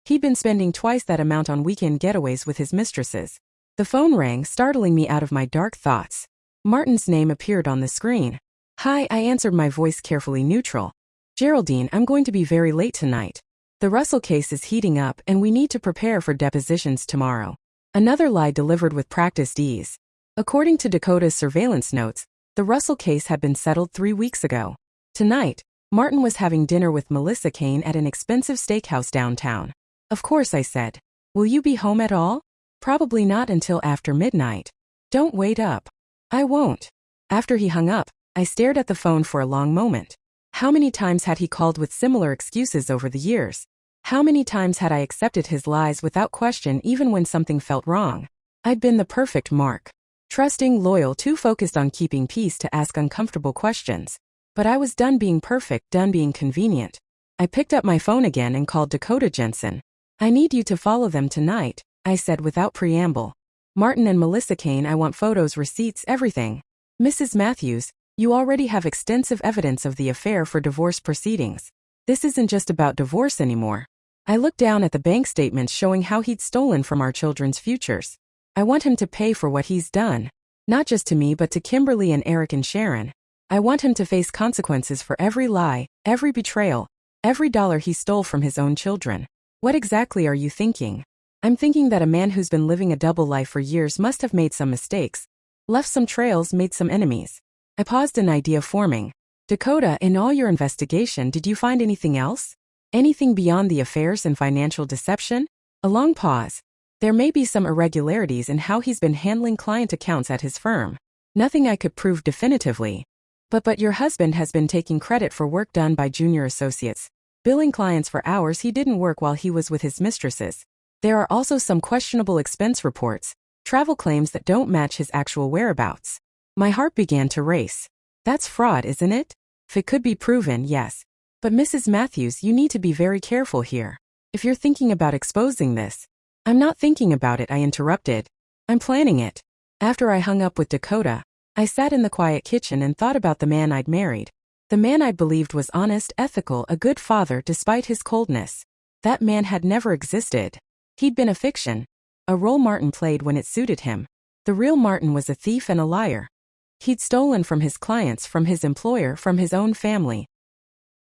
he'd been spending twice that amount on weekend getaways with his mistresses. The phone rang, startling me out of my dark thoughts. Martin's name appeared on the screen. "Hi," I answered, my voice carefully neutral. "Geraldine, I'm going to be very late tonight. The Russell case is heating up and we need to prepare for depositions tomorrow." Another lie delivered with practiced ease. According to Dakota's surveillance notes, the Russell case had been settled 3 weeks ago. Tonight, Martin was having dinner with Melissa Kane at an expensive steakhouse downtown. "Of course," I said. "Will you be home at all?" "Probably not until after midnight." "Don't wait up." "I won't." After he hung up, I stared at the phone for a long moment. How many times had he called with similar excuses over the years? How many times had I accepted his lies without question even when something felt wrong? I'd been the perfect Mark. Trusting, loyal, too focused on keeping peace to ask uncomfortable questions. But I was done being perfect, done being convenient. I picked up my phone again and called Dakota Jensen. "I need you to follow them tonight," I said without preamble. "Martin and Melissa Kane, I want photos, receipts, everything. Mrs. Matthews, you already have extensive evidence of the affair for divorce proceedings. This isn't just about divorce anymore." I looked down at the bank statements showing how he'd stolen from our children's futures. I want him to pay for what he's done. Not just to me but to Kimberly and Eric and Sharon. I want him to face consequences for every lie, every betrayal, every dollar he stole from his own children. What exactly are you thinking? I'm thinking that a man who's been living a double life for years must have made some mistakes, left some trails, made some enemies. I paused, an idea forming. "Dakota, in all your investigation, did you find anything else? Anything beyond the affairs and financial deception?" A long pause. "There may be some irregularities in how he's been handling client accounts at his firm. Nothing I could prove definitively. But your husband has been taking credit for work done by junior associates, billing clients for hours he didn't work while he was with his mistresses. There are also some questionable expense reports, travel claims that don't match his actual whereabouts." My heart began to race. That's fraud, isn't it? If it could be proven, yes. But Mrs. Matthews, you need to be very careful here. If you're thinking about exposing this. "I'm not thinking about it," I interrupted. "I'm planning it." After I hung up with Dakota, I sat in the quiet kitchen and thought about the man I'd married. The man I believed was honest, ethical, a good father despite his coldness. That man had never existed. He'd been a fiction, a role Martin played when it suited him. The real Martin was a thief and a liar. He'd stolen from his clients, from his employer, from his own family.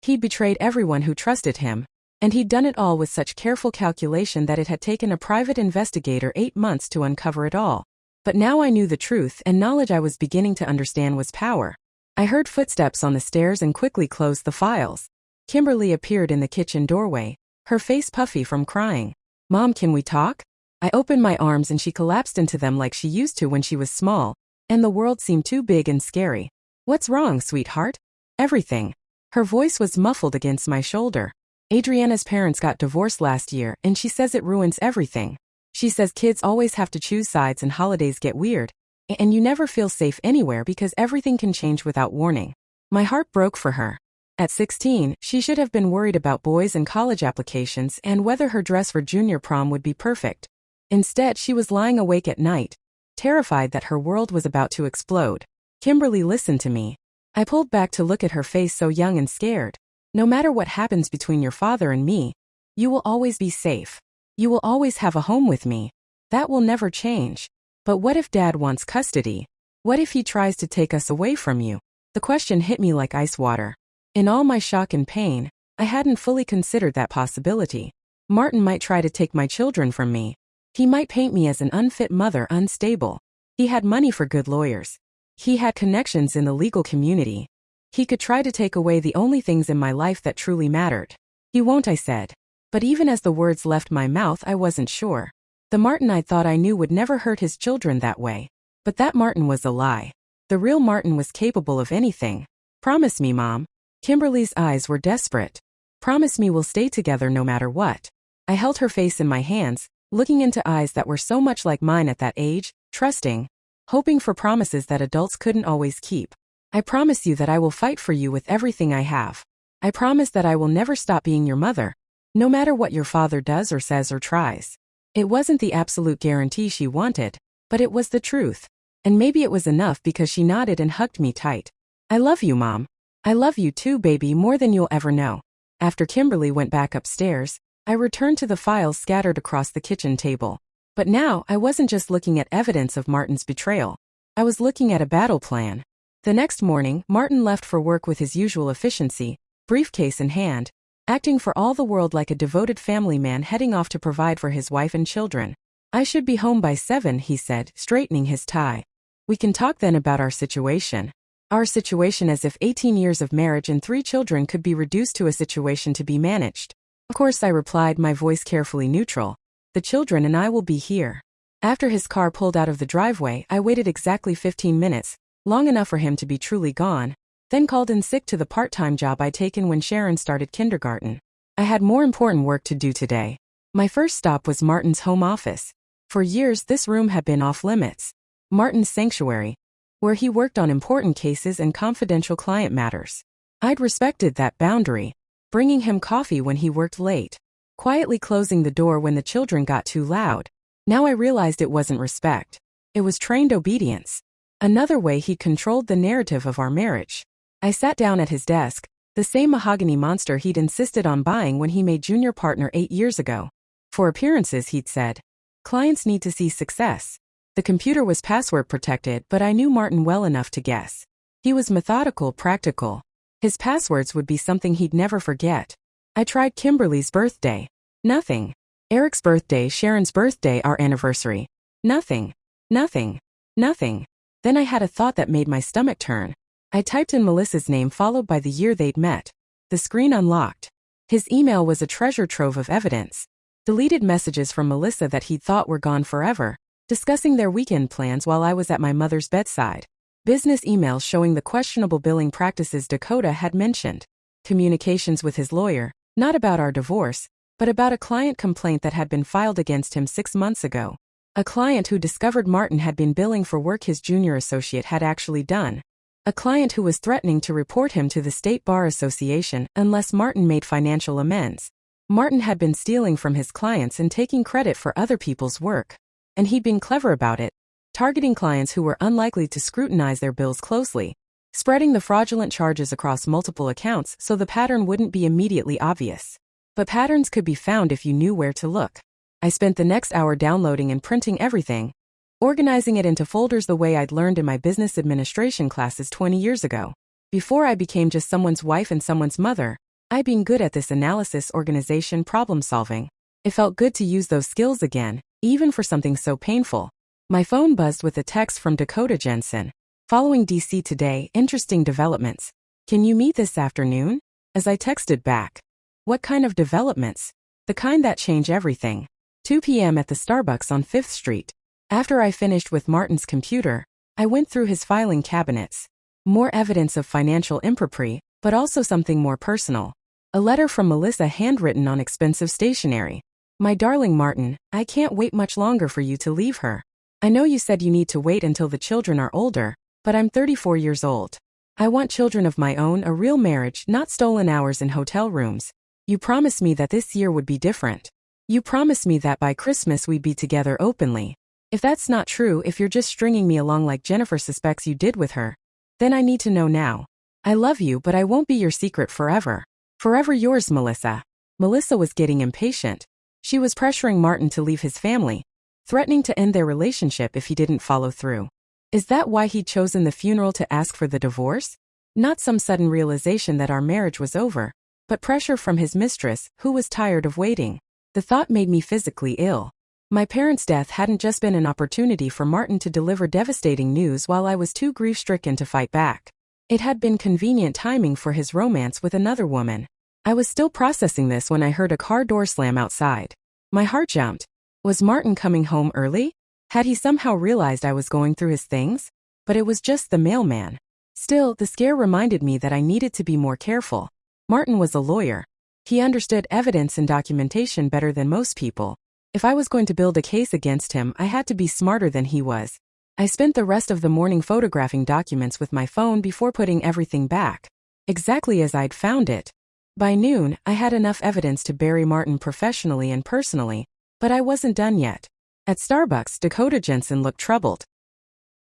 He'd betrayed everyone who trusted him, and he'd done it all with such careful calculation that it had taken a private investigator 8 months to uncover it all. But now I knew the truth, and knowledge I was beginning to understand was power. I heard footsteps on the stairs and quickly closed the files. Kimberly appeared in the kitchen doorway, her face puffy from crying. "Mom, can we talk?" I opened my arms and she collapsed into them like she used to when she was small, and the world seemed too big and scary. What's wrong, sweetheart? Everything. Her voice was muffled against my shoulder. Adriana's parents got divorced last year, and she says it ruins everything. She says kids always have to choose sides and holidays get weird, and you never feel safe anywhere because everything can change without warning. My heart broke for her. At 16, she should have been worried about boys and college applications and whether her dress for junior prom would be perfect. Instead, she was lying awake at night, terrified that her world was about to explode. Kimberly listened to me. I pulled back to look at her face so young and scared. No matter what happens between your father and me, you will always be safe. You will always have a home with me. That will never change. But what if Dad wants custody? What if he tries to take us away from you? The question hit me like ice water. In all my shock and pain, I hadn't fully considered that possibility. Martin might try to take my children from me. He might paint me as an unfit mother, unstable. He had money for good lawyers. He had connections in the legal community. He could try to take away the only things in my life that truly mattered. He won't, I said. But even as the words left my mouth, I wasn't sure. The Martin I thought I knew would never hurt his children that way. But that Martin was a lie. The real Martin was capable of anything. Promise me, Mom. Kimberly's eyes were desperate. Promise me we'll stay together no matter what. I held her face in my hands, looking into eyes that were so much like mine at that age, trusting, hoping for promises that adults couldn't always keep. I promise you that I will fight for you with everything I have. I promise that I will never stop being your mother, no matter what your father does or says or tries. It wasn't the absolute guarantee she wanted, but it was the truth. And maybe it was enough because she nodded and hugged me tight. I love you, Mom. I love you too, baby, more than you'll ever know. After Kimberly went back upstairs, I returned to the files scattered across the kitchen table. But now, I wasn't just looking at evidence of Martin's betrayal. I was looking at a battle plan. The next morning, Martin left for work with his usual efficiency, briefcase in hand, acting for all the world like a devoted family man heading off to provide for his wife and children. I should be home by 7, he said, straightening his tie. We can talk then about our situation. Our situation, as if 18 years of marriage and 3 children could be reduced to a situation to be managed. Of course, I replied, my voice carefully neutral. The children and I will be here. After his car pulled out of the driveway, I waited exactly 15 minutes, long enough for him to be truly gone, then called in sick to the part-time job I'd taken when Sharon started kindergarten. I had more important work to do today. My first stop was Martin's home office. For years, this room had been off-limits. Martin's sanctuary, where he worked on important cases and confidential client matters. I'd respected that boundary, bringing him coffee when he worked late, quietly closing the door when the children got too loud. Now I realized it wasn't respect. It was trained obedience. Another way he controlled the narrative of our marriage. I sat down at his desk, the same mahogany monster he'd insisted on buying when he made junior partner 8 years ago. For appearances, he'd said. Clients need to see success. The computer was password protected, but I knew Martin well enough to guess. He was methodical, practical. His passwords would be something he'd never forget. I tried Kimberly's birthday. Nothing. Eric's birthday, Sharon's birthday, our anniversary. Nothing. Nothing. Nothing. Then I had a thought that made my stomach turn. I typed in Melissa's name followed by the year they'd met. The screen unlocked. His email was a treasure trove of evidence. Deleted messages from Melissa that he'd thought were gone forever, discussing their weekend plans while I was at my mother's bedside. Business emails showing the questionable billing practices Dakota had mentioned. Communications with his lawyer, not about our divorce, but about a client complaint that had been filed against him 6 months ago. A client who discovered Martin had been billing for work his junior associate had actually done. A client who was threatening to report him to the State Bar Association unless Martin made financial amends. Martin had been stealing from his clients and taking credit for other people's work. And he'd been clever about it, targeting clients who were unlikely to scrutinize their bills closely, spreading the fraudulent charges across multiple accounts so the pattern wouldn't be immediately obvious. But patterns could be found if you knew where to look. I spent the next hour downloading and printing everything, organizing it into folders the way I'd learned in my business administration classes 20 years ago. Before I became just someone's wife and someone's mother, I'd been good at this analysis, organization, problem solving. It felt good to use those skills again, even for something so painful. My phone buzzed with a text from Dakota Jensen. Following DC today, interesting developments. Can you meet this afternoon? As I texted back. What kind of developments? The kind that change everything. 2 p.m. at the Starbucks on 5th Street. After I finished with Martin's computer, I went through his filing cabinets. More evidence of financial impropriety, but also something more personal. A letter from Melissa handwritten on expensive stationery. My darling Martin, I can't wait much longer for you to leave her. I know you said you need to wait until the children are older, but I'm 34 years old. I want children of my own, a real marriage, not stolen hours in hotel rooms. You promised me that this year would be different. You promised me that by Christmas we'd be together openly. If that's not true, if you're just stringing me along like Jennifer suspects you did with her, then I need to know now. I love you, but I won't be your secret forever. Forever yours, Melissa. Melissa was getting impatient. She was pressuring Martin to leave his family, threatening to end their relationship if he didn't follow through. Is that why he'd chosen the funeral to ask for the divorce? Not some sudden realization that our marriage was over, but pressure from his mistress, who was tired of waiting. The thought made me physically ill. My parents' death hadn't just been an opportunity for Martin to deliver devastating news while I was too grief-stricken to fight back. It had been convenient timing for his romance with another woman. I was still processing this when I heard a car door slam outside. My heart jumped. Was Martin coming home early? Had he somehow realized I was going through his things? But it was just the mailman. Still, the scare reminded me that I needed to be more careful. Martin was a lawyer. He understood evidence and documentation better than most people. If I was going to build a case against him, I had to be smarter than he was. I spent the rest of the morning photographing documents with my phone before putting everything back, exactly as I'd found it. By noon, I had enough evidence to bury Martin professionally and personally, but I wasn't done yet. At Starbucks, Dakota Jensen looked troubled.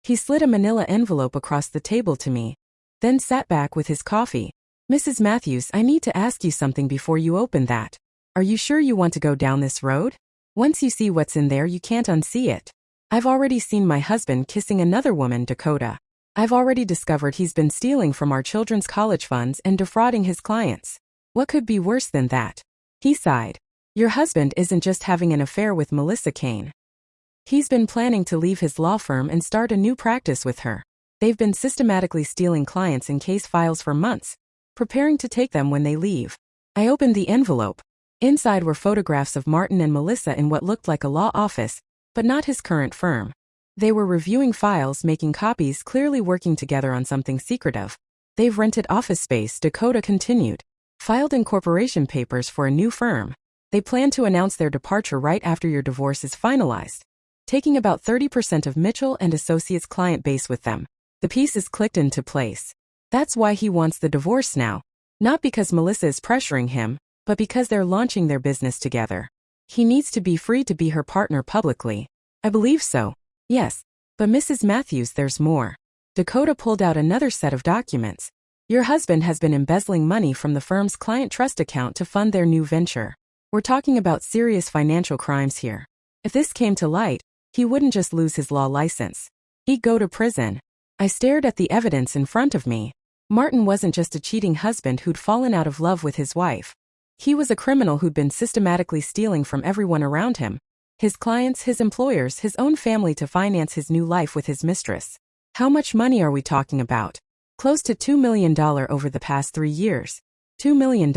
He slid a manila envelope across the table to me, then sat back with his coffee. Mrs. Matthews, I need to ask you something before you open that. Are you sure you want to go down this road? Once you see what's in there, you can't unsee it. I've already seen my husband kissing another woman, Dakota. I've already discovered he's been stealing from our children's college funds and defrauding his clients. What could be worse than that? He sighed. Your husband isn't just having an affair with Melissa Kane. He's been planning to leave his law firm and start a new practice with her. They've been systematically stealing clients and case files for months, preparing to take them when they leave. I opened the envelope. Inside were photographs of Martin and Melissa in what looked like a law office, but not his current firm. They were reviewing files, making copies, clearly working together on something secretive. They've rented office space, Dakota continued. Filed incorporation papers for a new firm. They plan to announce their departure right after your divorce is finalized, taking about 30% of Mitchell and Associates' client base with them. The pieces clicked into place. That's why he wants the divorce now. Not because Melissa is pressuring him, but because they're launching their business together. He needs to be free to be her partner publicly. I believe so. Yes. But Mrs. Matthews, there's more. Dakota pulled out another set of documents. Your husband has been embezzling money from the firm's client trust account to fund their new venture. We're talking about serious financial crimes here. If this came to light, he wouldn't just lose his law license. He'd go to prison. I stared at the evidence in front of me. Martin wasn't just a cheating husband who'd fallen out of love with his wife. He was a criminal who'd been systematically stealing from everyone around him. His clients, his employers, his own family to finance his new life with his mistress. How much money are we talking about? Close to $2 million over the past 3 years. $2 million.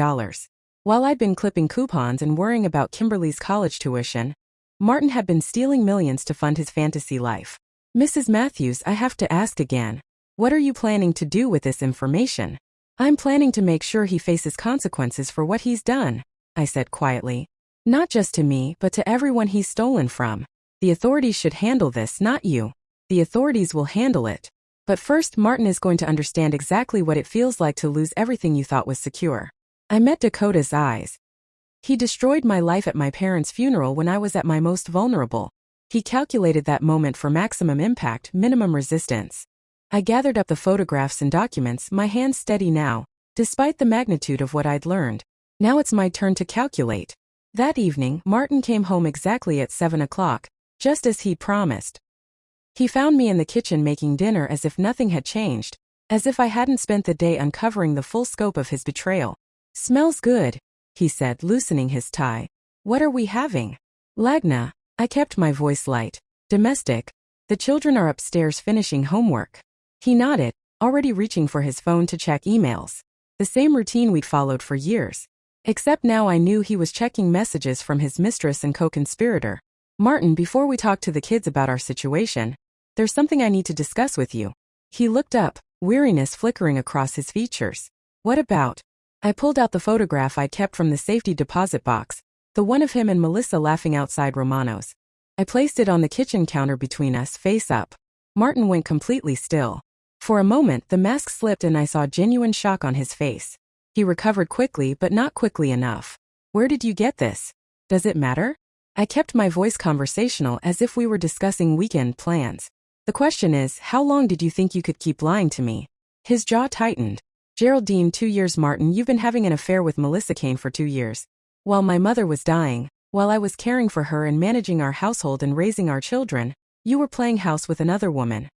While I'd been clipping coupons and worrying about Kimberly's college tuition, Martin had been stealing millions to fund his fantasy life. Mrs. Matthews, I have to ask again. What are you planning to do with this information? I'm planning to make sure he faces consequences for what he's done, I said quietly. Not just to me, but to everyone he's stolen from. The authorities should handle this, not you. The authorities will handle it. But first, Martin is going to understand exactly what it feels like to lose everything you thought was secure. I met Dakota's eyes. He destroyed my life at my parents' funeral when I was at my most vulnerable. He calculated that moment for maximum impact, minimum resistance. I gathered up the photographs and documents, my hands steady now, despite the magnitude of what I'd learned. Now it's my turn to calculate. That evening, Martin came home exactly at 7 o'clock, just as he'd promised. He found me in the kitchen making dinner as if nothing had changed, as if I hadn't spent the day uncovering the full scope of his betrayal. Smells good, he said, loosening his tie. What are we having? Lagna. I kept my voice light. Domestic. The children are upstairs finishing homework. He nodded, already reaching for his phone to check emails. The same routine we'd followed for years. Except now I knew he was checking messages from his mistress and co-conspirator. Martin, before we talk to the kids about our situation, there's something I need to discuss with you. He looked up, weariness flickering across his features. What about? I pulled out the photograph I'd kept from the safety deposit box, the one of him and Melissa laughing outside Romano's. I placed it on the kitchen counter between us, face up. Martin went completely still. For a moment, the mask slipped and I saw genuine shock on his face. He recovered quickly, but not quickly enough. Where did you get this? Does it matter? I kept my voice conversational as if we were discussing weekend plans. The question is, how long did you think you could keep lying to me? His jaw tightened. Geraldine, 2 years. Martin, you've been having an affair with Melissa Kane for 2 years. While my mother was dying, while I was caring for her and managing our household and raising our children, you were playing house with another woman.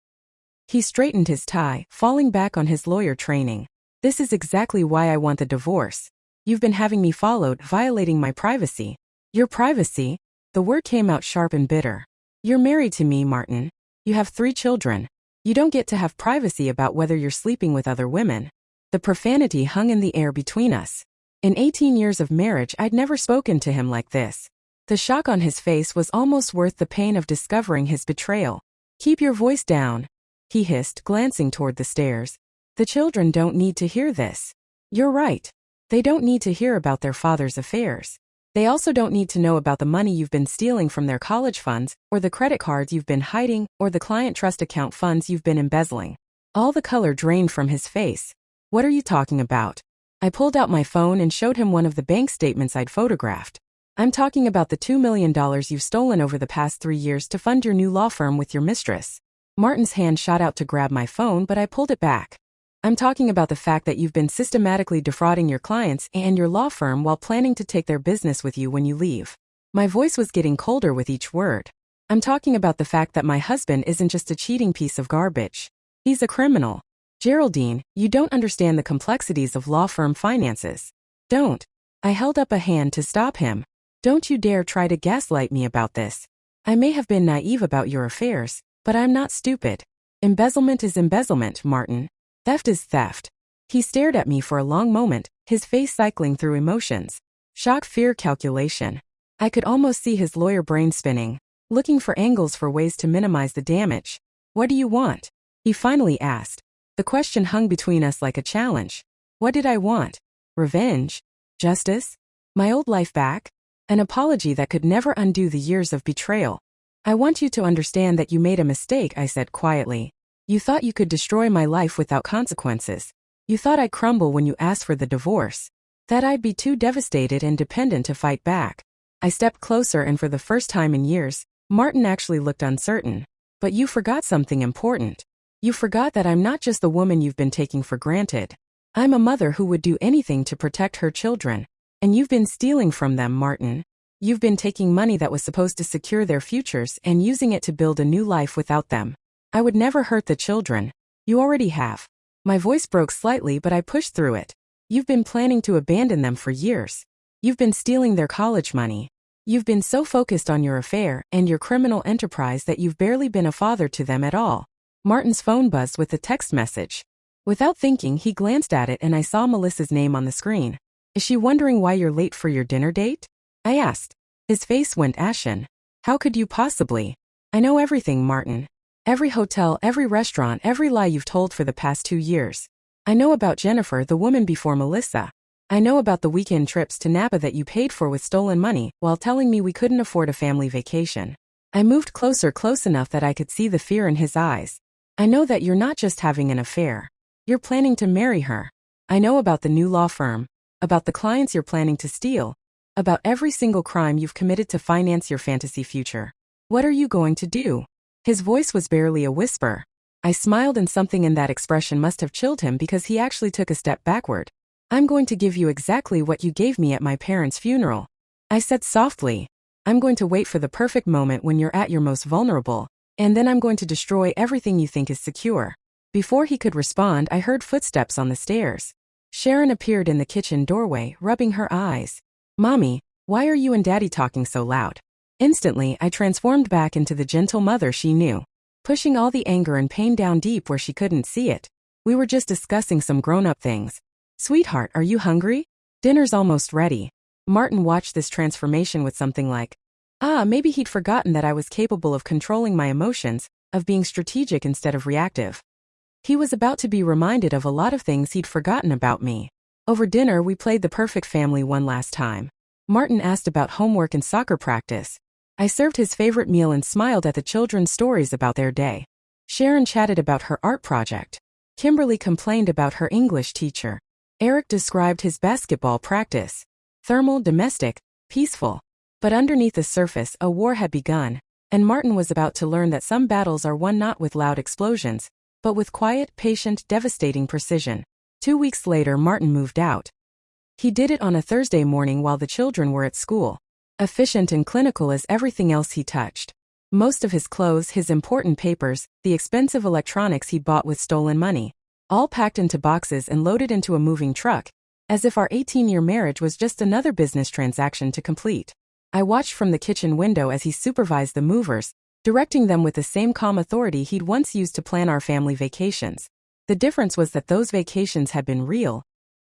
He straightened his tie, falling back on his lawyer training. This is exactly why I want the divorce. You've been having me followed, violating my privacy. Your privacy? The word came out sharp and bitter. You're married to me, Martin. You have 3 children. You don't get to have privacy about whether you're sleeping with other women. The profanity hung in the air between us. In 18 years of marriage, I'd never spoken to him like this. The shock on his face was almost worth the pain of discovering his betrayal. Keep your voice down, he hissed, glancing toward the stairs. The children don't need to hear this. You're right. They don't need to hear about their father's affairs. They also don't need to know about the money you've been stealing from their college funds, or the credit cards you've been hiding, or the client trust account funds you've been embezzling. All the color drained from his face. What are you talking about? I pulled out my phone and showed him one of the bank statements I'd photographed. I'm talking about the $2 million you've stolen over the past 3 years to fund your new law firm with your mistress. Martin's hand shot out to grab my phone, but I pulled it back. I'm talking about the fact that you've been systematically defrauding your clients and your law firm while planning to take their business with you when you leave. My voice was getting colder with each word. I'm talking about the fact that my husband isn't just a cheating piece of garbage. He's a criminal. Geraldine, you don't understand the complexities of law firm finances. Don't. I held up a hand to stop him. Don't you dare try to gaslight me about this. I may have been naive about your affairs, but I'm not stupid. Embezzlement is embezzlement, Martin. Theft is theft. He stared at me for a long moment, his face cycling through emotions. Shock, fear, calculation. I could almost see his lawyer brain spinning, looking for angles for ways to minimize the damage. What do you want? He finally asked. The question hung between us like a challenge. What did I want? Revenge? Justice? My old life back? An apology that could never undo the years of betrayal. I want you to understand that you made a mistake, I said quietly. You thought you could destroy my life without consequences. You thought I'd crumble when you asked for the divorce. That I'd be too devastated and dependent to fight back. I stepped closer and for the first time in years, Martin actually looked uncertain. But you forgot something important. You forgot that I'm not just the woman you've been taking for granted. I'm a mother who would do anything to protect her children. And you've been stealing from them, Martin. You've been taking money that was supposed to secure their futures and using it to build a new life without them. I would never hurt the children. You already have. My voice broke slightly, but I pushed through it. You've been planning to abandon them for years. You've been stealing their college money. You've been so focused on your affair and your criminal enterprise that you've barely been a father to them at all. Martin's phone buzzed with a text message. Without thinking, he glanced at it and I saw Melissa's name on the screen. Is she wondering why you're late for your dinner date? I asked. His face went ashen. How could you possibly? I know everything, Martin. Every hotel, every restaurant, every lie you've told for the past 2 years. I know about Jennifer, the woman before Melissa. I know about the weekend trips to Napa that you paid for with stolen money while telling me we couldn't afford a family vacation. I moved closer, close enough that I could see the fear in his eyes. I know that you're not just having an affair. You're planning to marry her. I know about the new law firm, about the clients you're planning to steal, about every single crime you've committed to finance your fantasy future. What are you going to do? His voice was barely a whisper. I smiled and something in that expression must have chilled him because he actually took a step backward. I'm going to give you exactly what you gave me at my parents' funeral. I said softly. I'm going to wait for the perfect moment when you're at your most vulnerable, and then I'm going to destroy everything you think is secure. Before he could respond, I heard footsteps on the stairs. Sharon appeared in the kitchen doorway, rubbing her eyes. Mommy, why are you and Daddy talking so loud? Instantly, I transformed back into the gentle mother she knew, pushing all the anger and pain down deep where she couldn't see it. We were just discussing some grown-up things. Sweetheart, are you hungry? Dinner's almost ready. Martin watched this transformation with something like, maybe he'd forgotten that I was capable of controlling my emotions, of being strategic instead of reactive. He was about to be reminded of a lot of things he'd forgotten about me. Over dinner, we played the perfect family one last time. Martin asked about homework and soccer practice. I served his favorite meal and smiled at the children's stories about their day. Sharon chatted about her art project. Kimberly complained about her English teacher. Eric described his basketball practice. Thermal, domestic, peaceful. But underneath the surface, a war had begun, and Martin was about to learn that some battles are won not with loud explosions, but with quiet, patient, devastating precision. 2 weeks later, Martin moved out. He did it on a Thursday morning while the children were at school. Efficient and clinical as everything else he touched. Most of his clothes, his important papers, the expensive electronics he'd bought with stolen money, all packed into boxes and loaded into a moving truck, as if our 18-year marriage was just another business transaction to complete. I watched from the kitchen window as he supervised the movers, directing them with the same calm authority he'd once used to plan our family vacations. The difference was that those vacations had been real,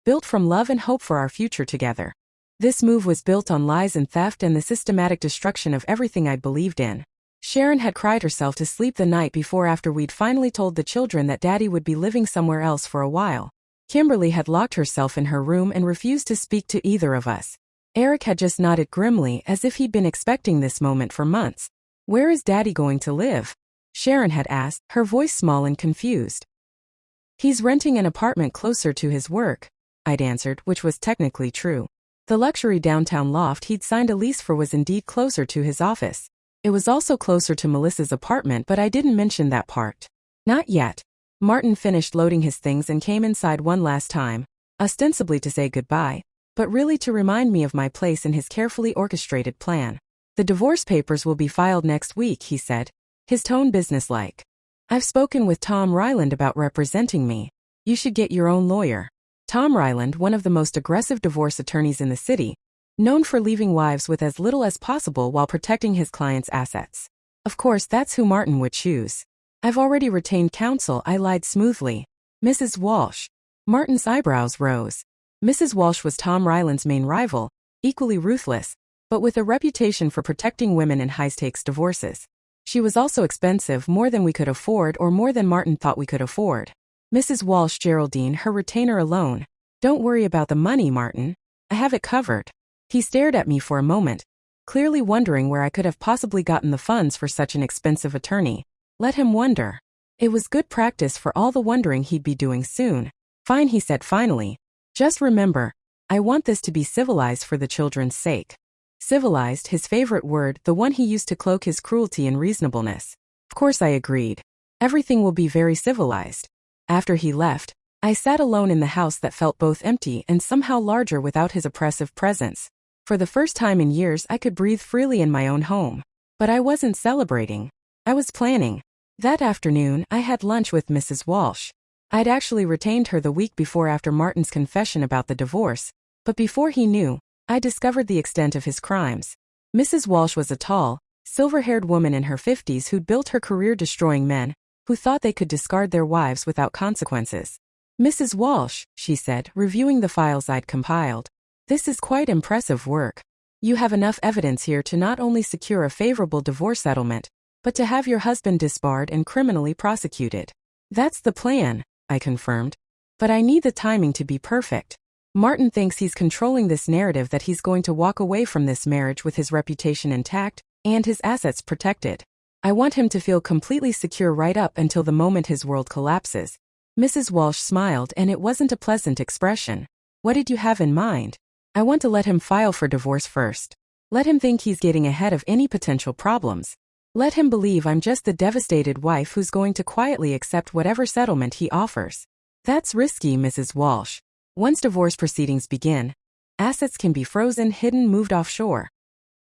built from love and hope for our future together. This move was built on lies and theft and the systematic destruction of everything I'd believed in. Sharon had cried herself to sleep the night before after we'd finally told the children that Daddy would be living somewhere else for a while. Kimberly had locked herself in her room and refused to speak to either of us. Eric had just nodded grimly as if he'd been expecting this moment for months. "Where is Daddy going to live?" Sharon had asked, her voice small and confused. "He's renting an apartment closer to his work," I'd answered, which was technically true. The luxury downtown loft he'd signed a lease for was indeed closer to his office. It was also closer to Melissa's apartment, but I didn't mention that part. Not yet. Martin finished loading his things and came inside one last time, ostensibly to say goodbye, but really to remind me of my place in his carefully orchestrated plan. "The divorce papers will be filed next week," he said, his tone businesslike. "I've spoken with Tom Ryland about representing me. You should get your own lawyer." Tom Ryland, one of the most aggressive divorce attorneys in the city, known for leaving wives with as little as possible while protecting his clients' assets. Of course, that's who Martin would choose. "I've already retained counsel," I lied smoothly. "Mrs. Walsh." Martin's eyebrows rose. Mrs. Walsh was Tom Ryland's main rival, equally ruthless, but with a reputation for protecting women in high-stakes divorces. She was also expensive, more than we could afford or more than Martin thought we could afford. Mrs. Walsh, Geraldine, her retainer alone. "Don't worry about the money, Martin. I have it covered." He stared at me for a moment, clearly wondering where I could have possibly gotten the funds for such an expensive attorney. Let him wonder. It was good practice for all the wondering he'd be doing soon. "Fine," he said finally. "Just remember, I want this to be civilized for the children's sake." Civilized, his favorite word, the one he used to cloak his cruelty and reasonableness. Of course I agreed. Everything will be very civilized. After he left, I sat alone in the house that felt both empty and somehow larger without his oppressive presence. For the first time in years, I could breathe freely in my own home. But I wasn't celebrating. I was planning. That afternoon, I had lunch with Mrs. Walsh. I'd actually retained her the week before after Martin's confession about the divorce, but before he knew, I discovered the extent of his crimes. Mrs. Walsh was a tall, silver-haired woman in her 50s who'd built her career destroying men who thought they could discard their wives without consequences. "Mrs. Walsh," she said, reviewing the files I'd compiled, "this is quite impressive work. You have enough evidence here to not only secure a favorable divorce settlement, but to have your husband disbarred and criminally prosecuted." "That's the plan," I confirmed. "But I need the timing to be perfect. Martin thinks he's controlling this narrative that he's going to walk away from this marriage with his reputation intact and his assets protected. I want him to feel completely secure right up until the moment his world collapses." Mrs. Walsh smiled, and it wasn't a pleasant expression. "What did you have in mind?" "I want to let him file for divorce first. Let him think he's getting ahead of any potential problems. Let him believe I'm just the devastated wife who's going to quietly accept whatever settlement he offers." "That's risky, Mrs. Walsh. Once divorce proceedings begin, assets can be frozen, hidden, moved offshore."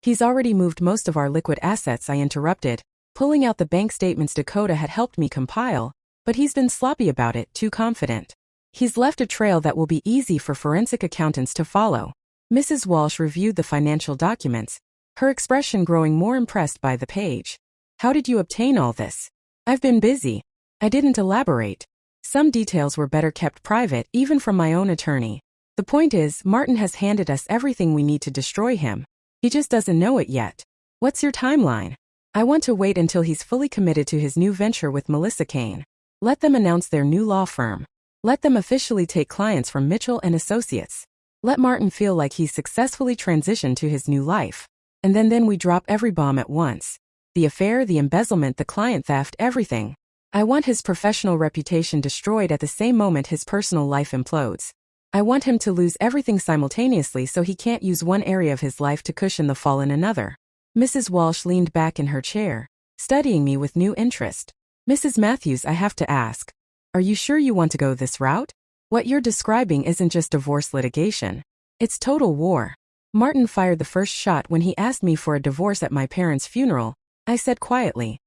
"He's already moved most of our liquid assets," I interrupted. Pulling out the bank statements Dakota had helped me compile, but he's been sloppy about it, too confident. "He's left a trail that will be easy for forensic accountants to follow." Mrs. Walsh reviewed the financial documents, her expression growing more impressed by the page. "How did you obtain all this?" "I've been busy." I didn't elaborate. Some details were better kept private, even from my own attorney. The point is, Martin has handed us everything we need to destroy him. He just doesn't know it yet. What's your timeline? I want to wait until he's fully committed to his new venture with Melissa Kane. Let them announce their new law firm. Let them officially take clients from Mitchell and Associates. Let Martin feel like he's successfully transitioned to his new life. And then we drop every bomb at once. The affair, the embezzlement, the client theft, everything. I want his professional reputation destroyed at the same moment his personal life implodes. I want him to lose everything simultaneously so he can't use one area of his life to cushion the fall in another. Mrs. Walsh leaned back in her chair, studying me with new interest. Mrs. Matthews, I have to ask, are you sure you want to go this route? What you're describing isn't just divorce litigation. It's total war. Martin fired the first shot when he asked me for a divorce at my parents' funeral, I said quietly.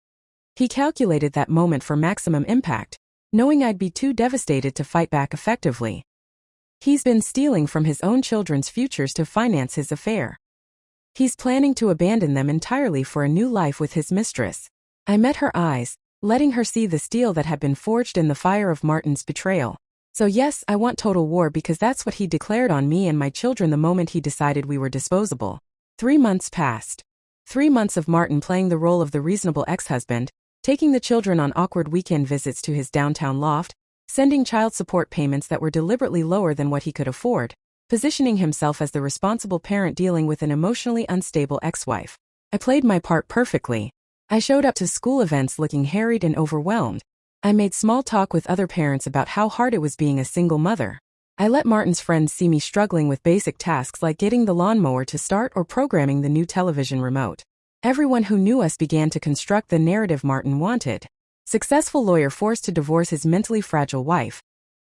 He calculated that moment for maximum impact, knowing I'd be too devastated to fight back effectively. He's been stealing from his own children's futures to finance his affair. He's planning to abandon them entirely for a new life with his mistress. I met her eyes, letting her see the steel that had been forged in the fire of Martin's betrayal. So yes, I want total war because that's what he declared on me and my children the moment he decided we were disposable. 3 months passed. 3 months of Martin playing the role of the reasonable ex-husband, taking the children on awkward weekend visits to his downtown loft, sending child support payments that were deliberately lower than what he could afford, positioning himself as the responsible parent dealing with an emotionally unstable ex-wife. I played my part perfectly. I showed up to school events looking harried and overwhelmed. I made small talk with other parents about how hard it was being a single mother. I let Martin's friends see me struggling with basic tasks like getting the lawnmower to start or programming the new television remote. Everyone who knew us began to construct the narrative Martin wanted. Successful lawyer forced to divorce his mentally fragile wife,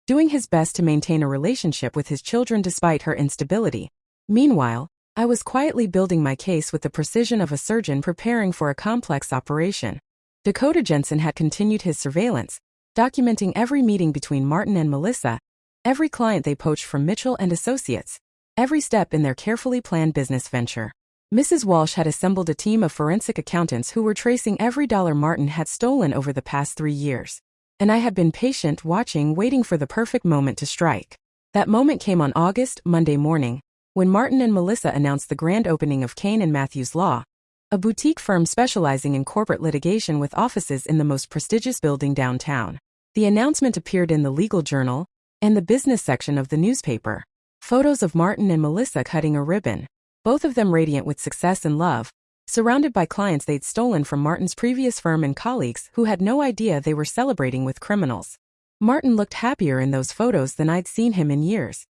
doing his best to maintain a relationship with his children despite her instability. Meanwhile, I was quietly building my case with the precision of a surgeon preparing for a complex operation. Dakota Jensen had continued his surveillance, documenting every meeting between Martin and Melissa, every client they poached from Mitchell and Associates, every step in their carefully planned business venture. Mrs. Walsh had assembled a team of forensic accountants who were tracing every dollar Martin had stolen over the past 3 years. And I had been patient, waiting for the perfect moment to strike. That moment came on Monday morning, when Martin and Melissa announced the grand opening of Kane & Matthews Law, a boutique firm specializing in corporate litigation with offices in the most prestigious building downtown. The announcement appeared in the legal journal and the business section of the newspaper. Photos of Martin and Melissa cutting a ribbon, both of them radiant with success and love, surrounded by clients they'd stolen from Martin's previous firm and colleagues who had no idea they were celebrating with criminals. Martin looked happier in those photos than I'd seen him in years.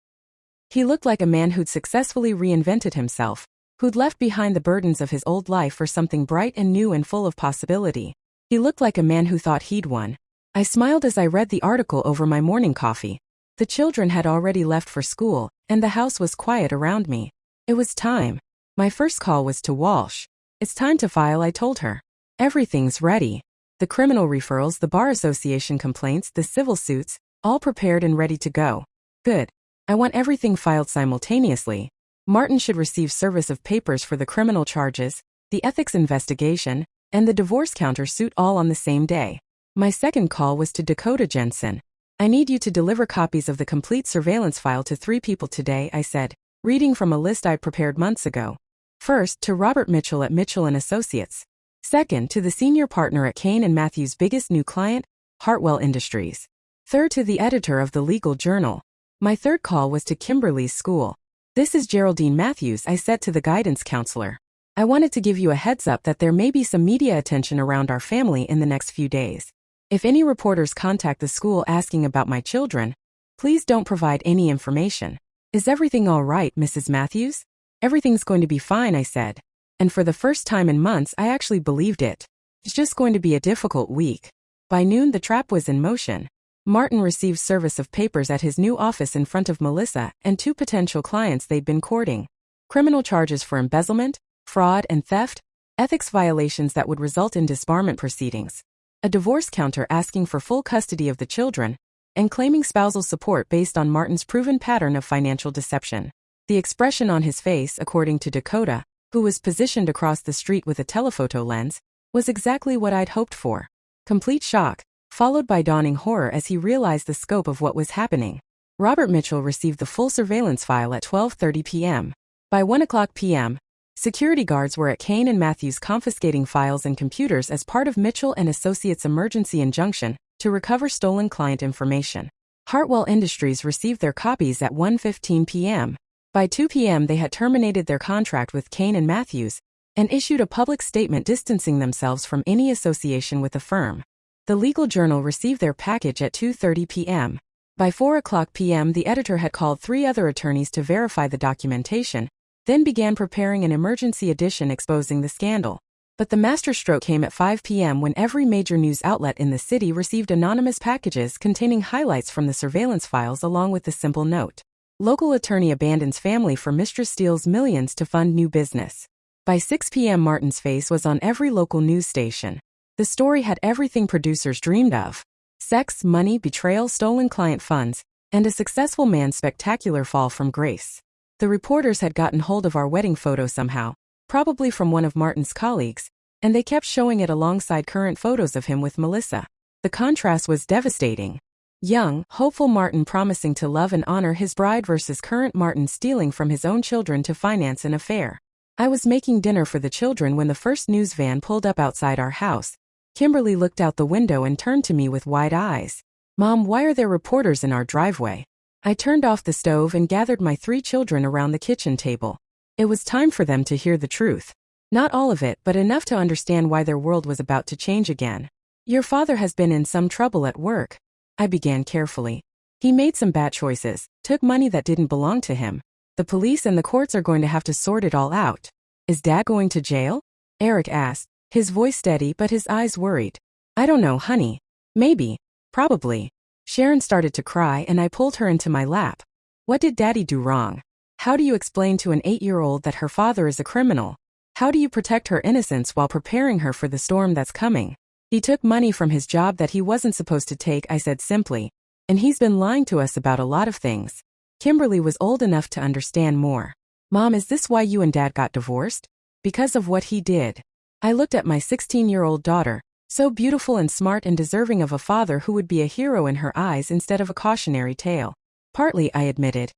He looked like a man who'd successfully reinvented himself, who'd left behind the burdens of his old life for something bright and new and full of possibility. He looked like a man who thought he'd won. I smiled as I read the article over my morning coffee. The children had already left for school, and the house was quiet around me. It was time. My first call was to Walsh. It's time to file, I told her. Everything's ready. The criminal referrals, the bar association complaints, the civil suits, all prepared and ready to go. Good. I want everything filed simultaneously. Martin should receive service of papers for the criminal charges, the ethics investigation, and the divorce counter suit all on the same day. My second call was to Dakota Jensen. I need you to deliver copies of the complete surveillance file to 3 people today, I said, reading from a list I'd prepared months ago. First, to Robert Mitchell at Mitchell & Associates. Second, to the senior partner at Kane & Matthews' biggest new client, Hartwell Industries. Third, to the editor of the legal journal. My third call was to Kimberly's school. This is Geraldine Matthews, I said to the guidance counselor. I wanted to give you a heads up that there may be some media attention around our family in the next few days. If any reporters contact the school asking about my children, please don't provide any information. Is everything all right, Mrs. Matthews? Everything's going to be fine, I said. And for the first time in months, I actually believed it. It's just going to be a difficult week. By noon, the trap was in motion. Martin received service of papers at his new office in front of Melissa and 2 potential clients they'd been courting. Criminal charges for embezzlement, fraud, and theft, ethics violations that would result in disbarment proceedings, a divorce counter asking for full custody of the children, and claiming spousal support based on Martin's proven pattern of financial deception. The expression on his face, according to Dakota, who was positioned across the street with a telephoto lens, was exactly what I'd hoped for. Complete shock, followed by dawning horror as he realized the scope of what was happening. Robert Mitchell received the full surveillance file at 12:30 p.m. By 1:00 p.m., security guards were at Kane and Matthews confiscating files and computers as part of Mitchell and Associates' emergency injunction to recover stolen client information. Hartwell Industries received their copies at 1:15 p.m. By 2 p.m. they had terminated their contract with Kane and Matthews and issued a public statement distancing themselves from any association with the firm. The Legal Journal received their package at 2:30 p.m. By 4:00 p.m. the editor had called 3 other attorneys to verify the documentation, then began preparing an emergency edition exposing the scandal. But the masterstroke came at 5 p.m. when every major news outlet in the city received anonymous packages containing highlights from the surveillance files along with the simple note: local attorney abandons family for mistress steals millions to fund new business. By 6 p.m. Martin's face was on every local news station. The story had everything producers dreamed of: sex, money, betrayal, stolen client funds, and a successful man's spectacular fall from grace. The reporters had gotten hold of our wedding photo somehow, probably from one of Martin's colleagues, and they kept showing it alongside current photos of him with Melissa. The contrast was devastating. Young, hopeful Martin promising to love and honor his bride versus current Martin stealing from his own children to finance an affair. I was making dinner for the children when the first news van pulled up outside our house. Kimberly looked out the window and turned to me with wide eyes. "Mom, why are there reporters in our driveway?" I turned off the stove and gathered my 3 children around the kitchen table. It was time for them to hear the truth. Not all of it, but enough to understand why their world was about to change again. "Your father has been in some trouble at work," I began carefully. "He made some bad choices, took money that didn't belong to him. The police and the courts are going to have to sort it all out." "Is Dad going to jail?" Eric asked, his voice steady but his eyes worried. "I don't know, honey. Maybe. Probably." Sharon started to cry and I pulled her into my lap. "What did Daddy do wrong? How do you explain to an 8-year-old that her father is a criminal? How do you protect her innocence while preparing her for the storm that's coming?" "He took money from his job that he wasn't supposed to take," I said simply. "And he's been lying to us about a lot of things." Kimberly was old enough to understand more. "Mom, is this why you and Dad got divorced? Because of what he did?" I looked at my 16-year-old daughter, so beautiful and smart and deserving of a father who would be a hero in her eyes instead of a cautionary tale. "Partly," I admitted.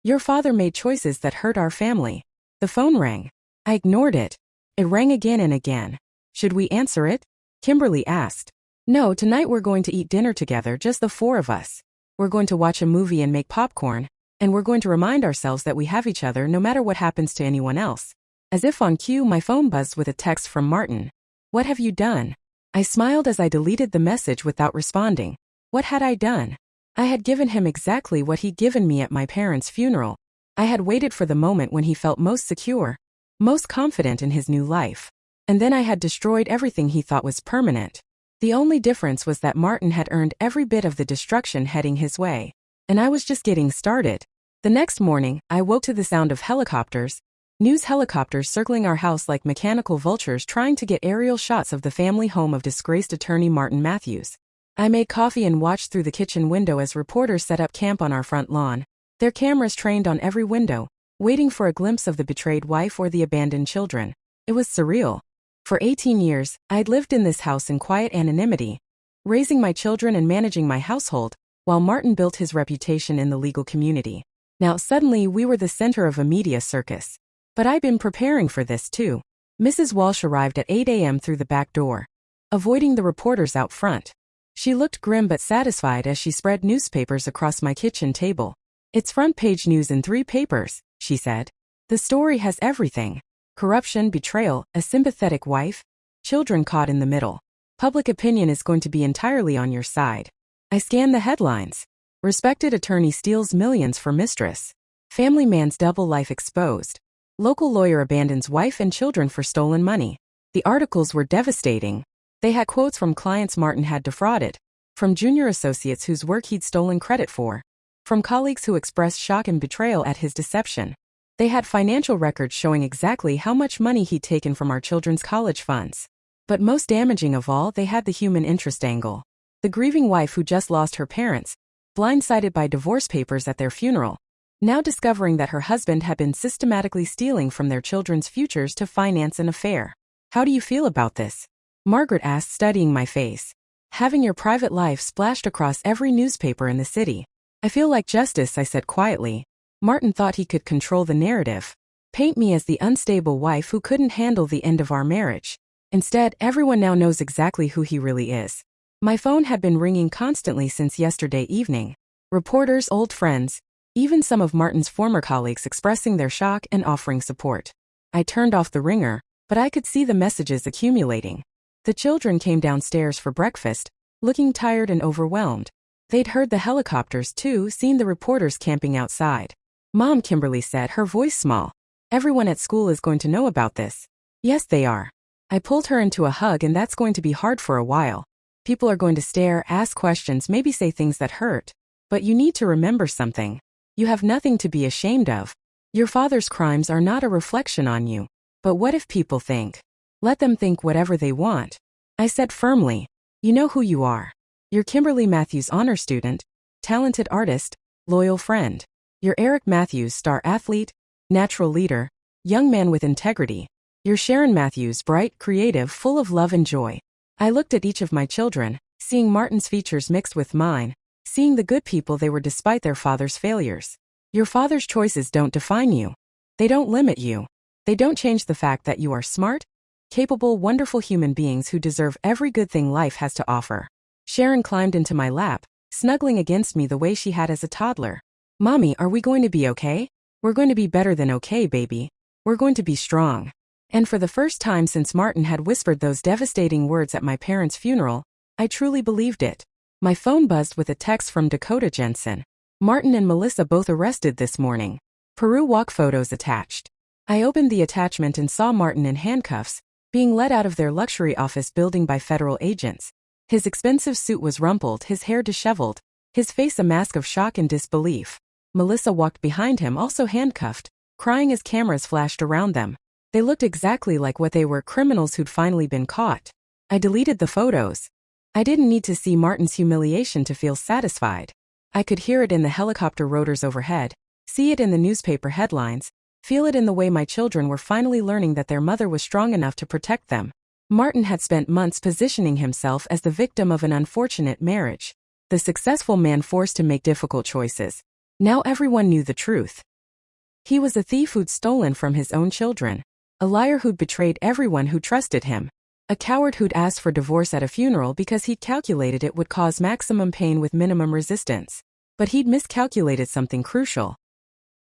"Your father made choices that hurt our family." The phone rang. I ignored it. It rang again and again. "Should we answer it?" Kimberly asked. "No, tonight we're going to eat dinner together, just the 4 of us. We're going to watch a movie and make popcorn, and we're going to remind ourselves that we have each other no matter what happens to anyone else." As if on cue, my phone buzzed with a text from Martin. "What have you done?" I smiled as I deleted the message without responding. What had I done? I had given him exactly what he'd given me at my parents' funeral. I had waited for the moment when he felt most secure, most confident in his new life. And then I had destroyed everything he thought was permanent. The only difference was that Martin had earned every bit of the destruction heading his way. And I was just getting started. The next morning, I woke to the sound of helicopters. News helicopters circling our house like mechanical vultures trying to get aerial shots of the family home of disgraced attorney Martin Matthews. I made coffee and watched through the kitchen window as reporters set up camp on our front lawn, their cameras trained on every window, waiting for a glimpse of the betrayed wife or the abandoned children. It was surreal. For 18 years, I'd lived in this house in quiet anonymity, raising my children and managing my household, while Martin built his reputation in the legal community. Now suddenly we were the center of a media circus. But I'd been preparing for this too. Mrs. Walsh arrived at 8 a.m. through the back door, avoiding the reporters out front. She looked grim but satisfied as she spread newspapers across my kitchen table. "It's front-page news in 3 papers," she said. "The story has everything. Corruption, betrayal, a sympathetic wife, children caught in the middle. Public opinion is going to be entirely on your side." I scanned the headlines. "Respected attorney steals millions for mistress. Family man's double life exposed. Local lawyer abandons wife and children for stolen money." The articles were devastating. They had quotes from clients Martin had defrauded, from junior associates whose work he'd stolen credit for, from colleagues who expressed shock and betrayal at his deception. They had financial records showing exactly how much money he'd taken from our children's college funds. But most damaging of all, they had the human interest angle. The grieving wife who just lost her parents, blindsided by divorce papers at their funeral, now discovering that her husband had been systematically stealing from their children's futures to finance an affair. "How do you feel about this?" Margaret asked, studying my face. "Having your private life splashed across every newspaper in the city. I feel like justice, I said quietly. Martin thought he could control the narrative. Paint me as the unstable wife who couldn't handle the end of our marriage. Instead, everyone now knows exactly who he really is. My phone had been ringing constantly since yesterday evening. Reporters, old friends, even some of Martin's former colleagues expressing their shock and offering support. I turned off the ringer, but I could see the messages accumulating. The children came downstairs for breakfast, looking tired and overwhelmed. They'd heard the helicopters too, seen the reporters camping outside. Mom, Kimberly said, her voice small. Everyone at school is going to know about this. Yes, they are. I pulled her into a hug, and that's going to be hard for a while. People are going to stare, ask questions, maybe say things that hurt. But you need to remember something. You have nothing to be ashamed of. Your father's crimes are not a reflection on you. But what if people think? Let them think whatever they want. I said firmly. You know who you are. You're Kimberly Matthews honor student, talented artist, loyal friend. You're Eric Matthews star athlete, natural leader, young man with integrity. You're Sharon Matthews bright, creative, full of love and joy. I looked at each of my children, seeing Martin's features mixed with mine, seeing the good people they were despite their father's failures. Your father's choices don't define you. They don't limit you. They don't change the fact that you are smart, capable, wonderful human beings who deserve every good thing life has to offer. Sharon climbed into my lap, snuggling against me the way she had as a toddler. Mommy, are we going to be okay? We're going to be better than okay, baby. We're going to be strong. And for the first time since Martin had whispered those devastating words at my parents' funeral, I truly believed it. My phone buzzed with a text from Dakota Jensen. Martin and Melissa both arrested this morning. Peru walk photos attached. I opened the attachment and saw Martin in handcuffs, being led out of their luxury office building by federal agents. His expensive suit was rumpled, his hair disheveled, his face a mask of shock and disbelief. Melissa walked behind him, also handcuffed, crying as cameras flashed around them. They looked exactly like what they were, criminals who'd finally been caught. I deleted the photos. I didn't need to see Martin's humiliation to feel satisfied. I could hear it in the helicopter rotors overhead, see it in the newspaper headlines, feel it in the way my children were finally learning that their mother was strong enough to protect them. Martin had spent months positioning himself as the victim of an unfortunate marriage, the successful man forced to make difficult choices. Now everyone knew the truth. He was a thief who'd stolen from his own children, a liar who'd betrayed everyone who trusted him, a coward who'd asked for divorce at a funeral because he'd calculated it would cause maximum pain with minimum resistance. But he'd miscalculated something crucial.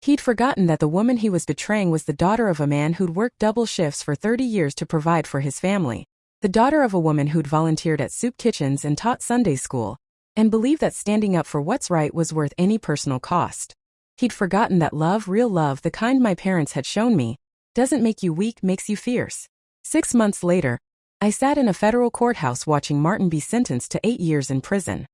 He'd forgotten that the woman he was betraying was the daughter of a man who'd worked double shifts for 30 years to provide for his family, the daughter of a woman who'd volunteered at soup kitchens and taught Sunday school, and believed that standing up for what's right was worth any personal cost. He'd forgotten that love, real love, the kind my parents had shown me, doesn't make you weak, makes you fierce. 6 months later, I sat in a federal courthouse watching Martin be sentenced to 8 years in prison.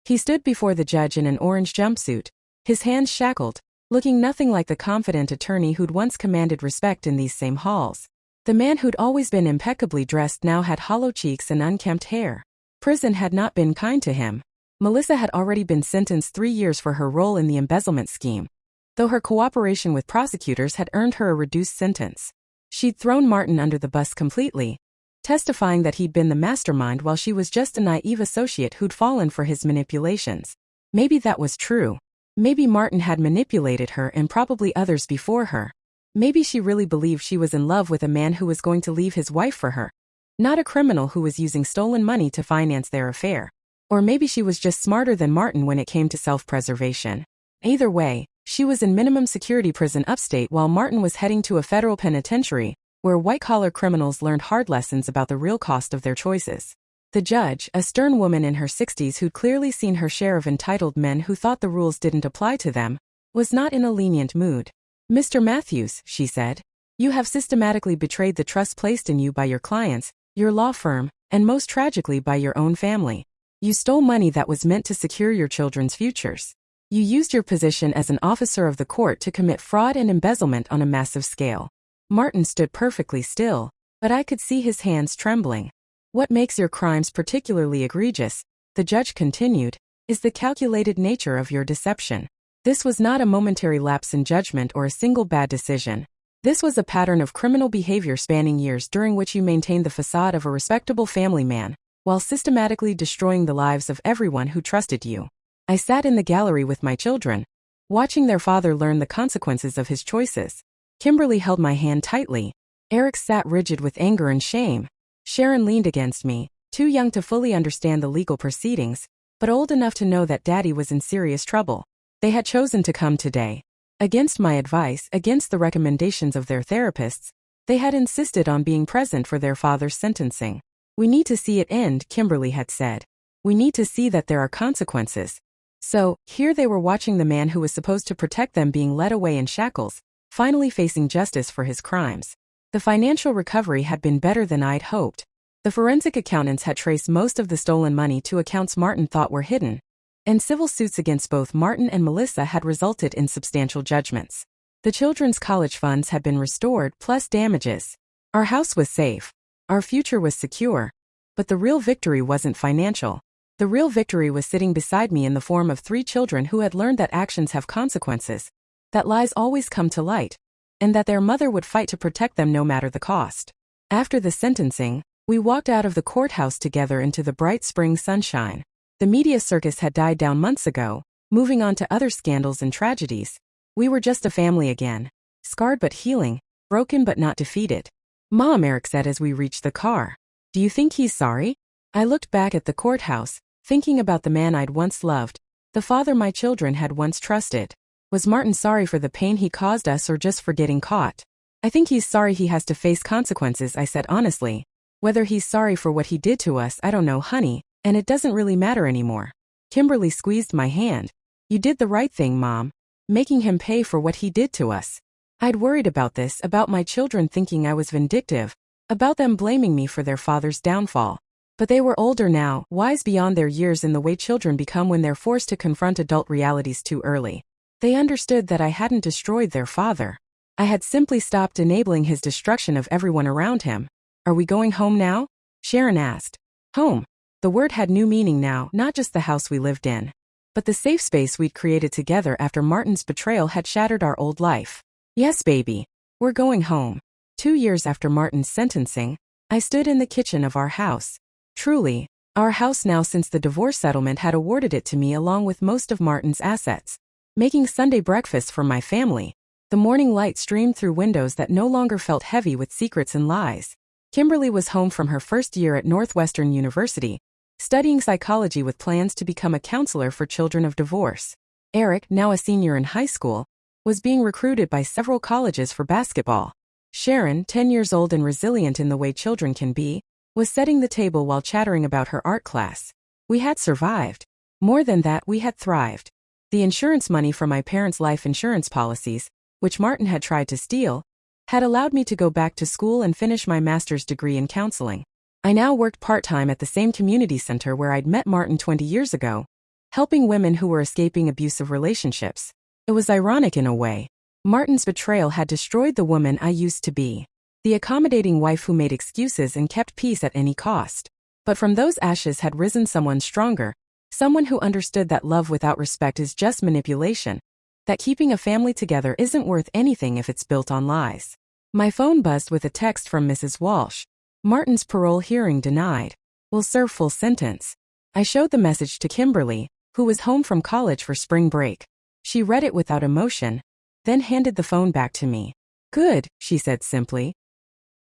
He stood before the judge in an orange jumpsuit, his hands shackled, looking nothing like the confident attorney who'd once commanded respect in these same halls. The man who'd always been impeccably dressed now had hollow cheeks and unkempt hair. Prison had not been kind to him. Melissa had already been sentenced 3 years for her role in the embezzlement scheme, though her cooperation with prosecutors had earned her a reduced sentence. She'd thrown Martin under the bus completely, testifying that he'd been the mastermind while she was just a naive associate who'd fallen for his manipulations. Maybe that was true. Maybe Martin had manipulated her and probably others before her. Maybe she really believed she was in love with a man who was going to leave his wife for her, not a criminal who was using stolen money to finance their affair. Or maybe she was just smarter than Martin when it came to self-preservation. Either way, she was in minimum security prison upstate while Martin was heading to a federal penitentiary, where white-collar criminals learned hard lessons about the real cost of their choices. The judge, a stern woman in her 60s who'd clearly seen her share of entitled men who thought the rules didn't apply to them, was not in a lenient mood. "Mr. Matthews," she said, "you have systematically betrayed the trust placed in you by your clients, your law firm, and most tragically by your own family. You stole money that was meant to secure your children's futures. You used your position as an officer of the court to commit fraud and embezzlement on a massive scale." Martin stood perfectly still, but I could see his hands trembling. "What makes your crimes particularly egregious," the judge continued, "is the calculated nature of your deception. This was not a momentary lapse in judgment or a single bad decision. This was a pattern of criminal behavior spanning years during which you maintained the facade of a respectable family man, while systematically destroying the lives of everyone who trusted you. I sat in the gallery with my children, watching their father learn the consequences of his choices. Kimberly held my hand tightly. Eric sat rigid with anger and shame. Sharon leaned against me, too young to fully understand the legal proceedings, but old enough to know that Daddy was in serious trouble. They had chosen to come today. Against my advice, against the recommendations of their therapists, they had insisted on being present for their father's sentencing. We need to see it end, Kimberly had said. We need to see that there are consequences. So, here they were watching the man who was supposed to protect them being led away in shackles, finally facing justice for his crimes. The financial recovery had been better than I'd hoped. The forensic accountants had traced most of the stolen money to accounts Martin thought were hidden, and civil suits against both Martin and Melissa had resulted in substantial judgments. The children's college funds had been restored, plus damages. Our house was safe. Our future was secure. But the real victory wasn't financial. The real victory was sitting beside me in the form of 3 children who had learned that actions have consequences, that lies always come to light, and that their mother would fight to protect them no matter the cost. After the sentencing, we walked out of the courthouse together into the bright spring sunshine. The media circus had died down months ago, moving on to other scandals and tragedies. We were just a family again, scarred but healing, broken but not defeated. Mom, Eric said as we reached the car. Do you think he's sorry? I looked back at the courthouse, thinking about the man I'd once loved, the father my children had once trusted. Was Martin sorry for the pain he caused us or just for getting caught? I think he's sorry he has to face consequences, I said honestly. Whether he's sorry for what he did to us, I don't know, honey, and it doesn't really matter anymore. Kimberly squeezed my hand. You did the right thing, Mom, making him pay for what he did to us. I'd worried about this, about my children thinking I was vindictive, about them blaming me for their father's downfall. But they were older now, wise beyond their years in the way children become when they're forced to confront adult realities too early. They understood that I hadn't destroyed their father. I had simply stopped enabling his destruction of everyone around him. Are we going home now? Sharon asked. Home. The word had new meaning now, not just the house we lived in, but the safe space we'd created together after Martin's betrayal had shattered our old life. Yes, baby. We're going home. 2 years after Martin's sentencing, I stood in the kitchen of our house. Truly, our house now since the divorce settlement had awarded it to me along with most of Martin's assets. Making Sunday breakfast for my family. The morning light streamed through windows that no longer felt heavy with secrets and lies. Kimberly was home from her first year at Northwestern University, studying psychology with plans to become a counselor for children of divorce. Eric, now a senior in high school, was being recruited by several colleges for basketball. Sharon, 10 years old and resilient in the way children can be, was setting the table while chattering about her art class. We had survived. More than that, we had thrived. The insurance money from my parents' life insurance policies, which Martin had tried to steal, had allowed me to go back to school and finish my master's degree in counseling. I now worked part-time at the same community center where I'd met Martin 20 years ago, helping women who were escaping abusive relationships. It was ironic in a way. Martin's betrayal had destroyed the woman I used to be, the accommodating wife who made excuses and kept peace at any cost. But from those ashes had risen someone stronger, someone who understood that love without respect is just manipulation, that keeping a family together isn't worth anything if it's built on lies. My phone buzzed with a text from Mrs. Walsh. Martin's parole hearing denied. Will serve full sentence. I showed the message to Kimberly, who was home from college for spring break. She read it without emotion, then handed the phone back to me. Good, she said simply.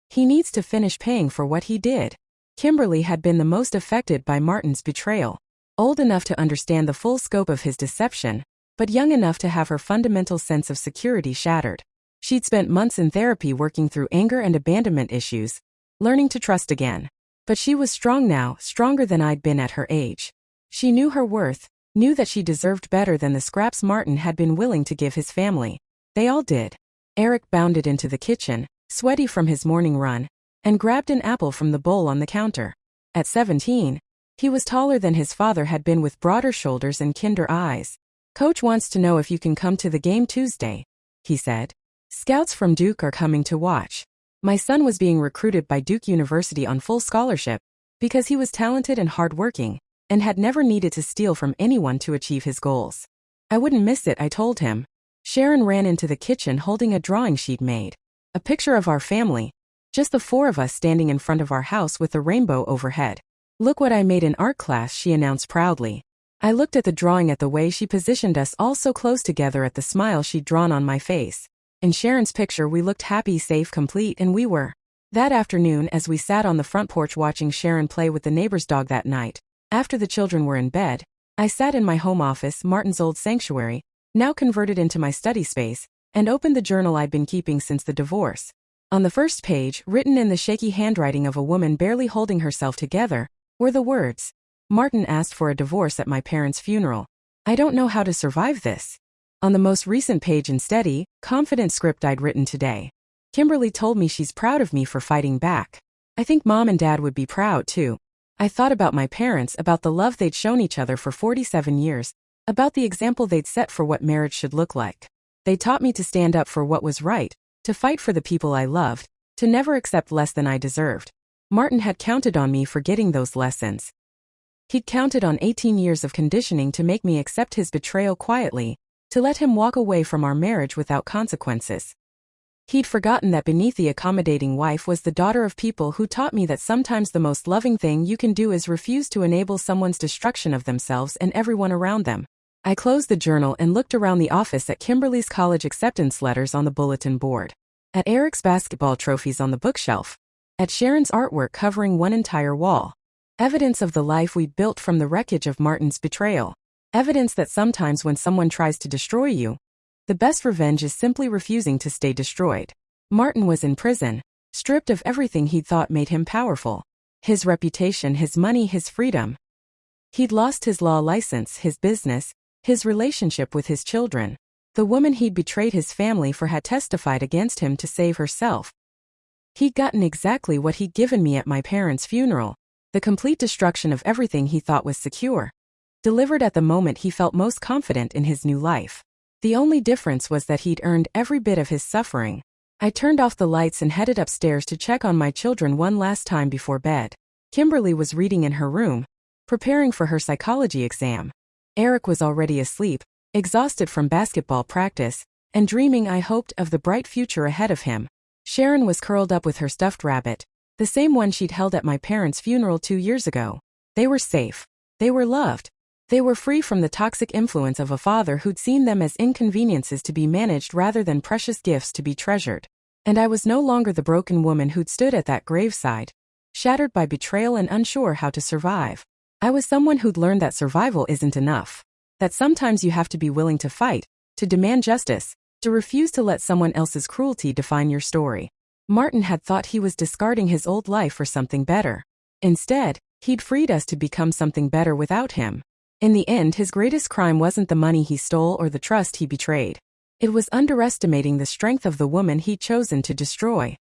He needs to finish paying for what he did. Kimberly had been the most affected by Martin's betrayal. Old enough to understand the full scope of his deception, but young enough to have her fundamental sense of security shattered. She'd spent months in therapy working through anger and abandonment issues, learning to trust again. But she was strong now, stronger than I'd been at her age. She knew her worth, knew that she deserved better than the scraps Martin had been willing to give his family. They all did. Eric bounded into the kitchen, sweaty from his morning run, and grabbed an apple from the bowl on the counter. At 17, he was taller than his father had been with broader shoulders and kinder eyes. Coach wants to know if you can come to the game Tuesday, he said. Scouts from Duke are coming to watch. My son was being recruited by Duke University on full scholarship because he was talented and hardworking and had never needed to steal from anyone to achieve his goals. I wouldn't miss it, I told him. Sharon ran into the kitchen holding a drawing she'd made. A picture of our family, just the 4 of us standing in front of our house with the rainbow overhead. Look what I made in art class, she announced proudly. I looked at the drawing, at the way she positioned us all so close together, at the smile she'd drawn on my face. In Sharon's picture, we looked happy, safe, complete, and we were. That afternoon, as we sat on the front porch watching Sharon play with the neighbor's dog that night, after the children were in bed, I sat in my home office, Martin's old sanctuary, now converted into my study space, and opened the journal I'd been keeping since the divorce. On the first page, written in the shaky handwriting of a woman barely holding herself together, were the words, "Martin asked for a divorce at my parents' funeral. I don't know how to survive this." On the most recent page, in steady, confident script I'd written today, Kimberly told me she's proud of me for fighting back. I think Mom and Dad would be proud too. I thought about my parents, about the love they'd shown each other for 47 years, about the example they'd set for what marriage should look like. They taught me to stand up for what was right, to fight for the people I loved, to never accept less than I deserved. Martin had counted on me for getting those lessons. He'd counted on 18 years of conditioning to make me accept his betrayal quietly, to let him walk away from our marriage without consequences. He'd forgotten that beneath the accommodating wife was the daughter of people who taught me that sometimes the most loving thing you can do is refuse to enable someone's destruction of themselves and everyone around them. I closed the journal and looked around the office, at Kimberly's college acceptance letters on the bulletin board, at Eric's basketball trophies on the bookshelf, at Sharon's artwork covering one entire wall. Evidence of the life we'd built from the wreckage of Martin's betrayal. Evidence that sometimes when someone tries to destroy you, the best revenge is simply refusing to stay destroyed. Martin was in prison, stripped of everything he'd thought made him powerful. His reputation, his money, his freedom. He'd lost his law license, his business, his relationship with his children. The woman he'd betrayed his family for had testified against him to save herself. He'd gotten exactly what he'd given me at my parents' funeral, the complete destruction of everything he thought was secure, delivered at the moment he felt most confident in his new life. The only difference was that he'd earned every bit of his suffering. I turned off the lights and headed upstairs to check on my children one last time before bed. Kimberly was reading in her room, preparing for her psychology exam. Eric was already asleep, exhausted from basketball practice, and dreaming, I hoped, of the bright future ahead of him. Sharon was curled up with her stuffed rabbit, the same one she'd held at my parents' funeral 2 years ago. They were safe. They were loved. They were free from the toxic influence of a father who'd seen them as inconveniences to be managed rather than precious gifts to be treasured. And I was no longer the broken woman who'd stood at that graveside, shattered by betrayal and unsure how to survive. I was someone who'd learned that survival isn't enough, that sometimes you have to be willing to fight, to demand justice, to refuse to let someone else's cruelty define your story. Martin had thought he was discarding his old life for something better. Instead, he'd freed us to become something better without him. In the end, his greatest crime wasn't the money he stole or the trust he betrayed. It was underestimating the strength of the woman he'd chosen to destroy.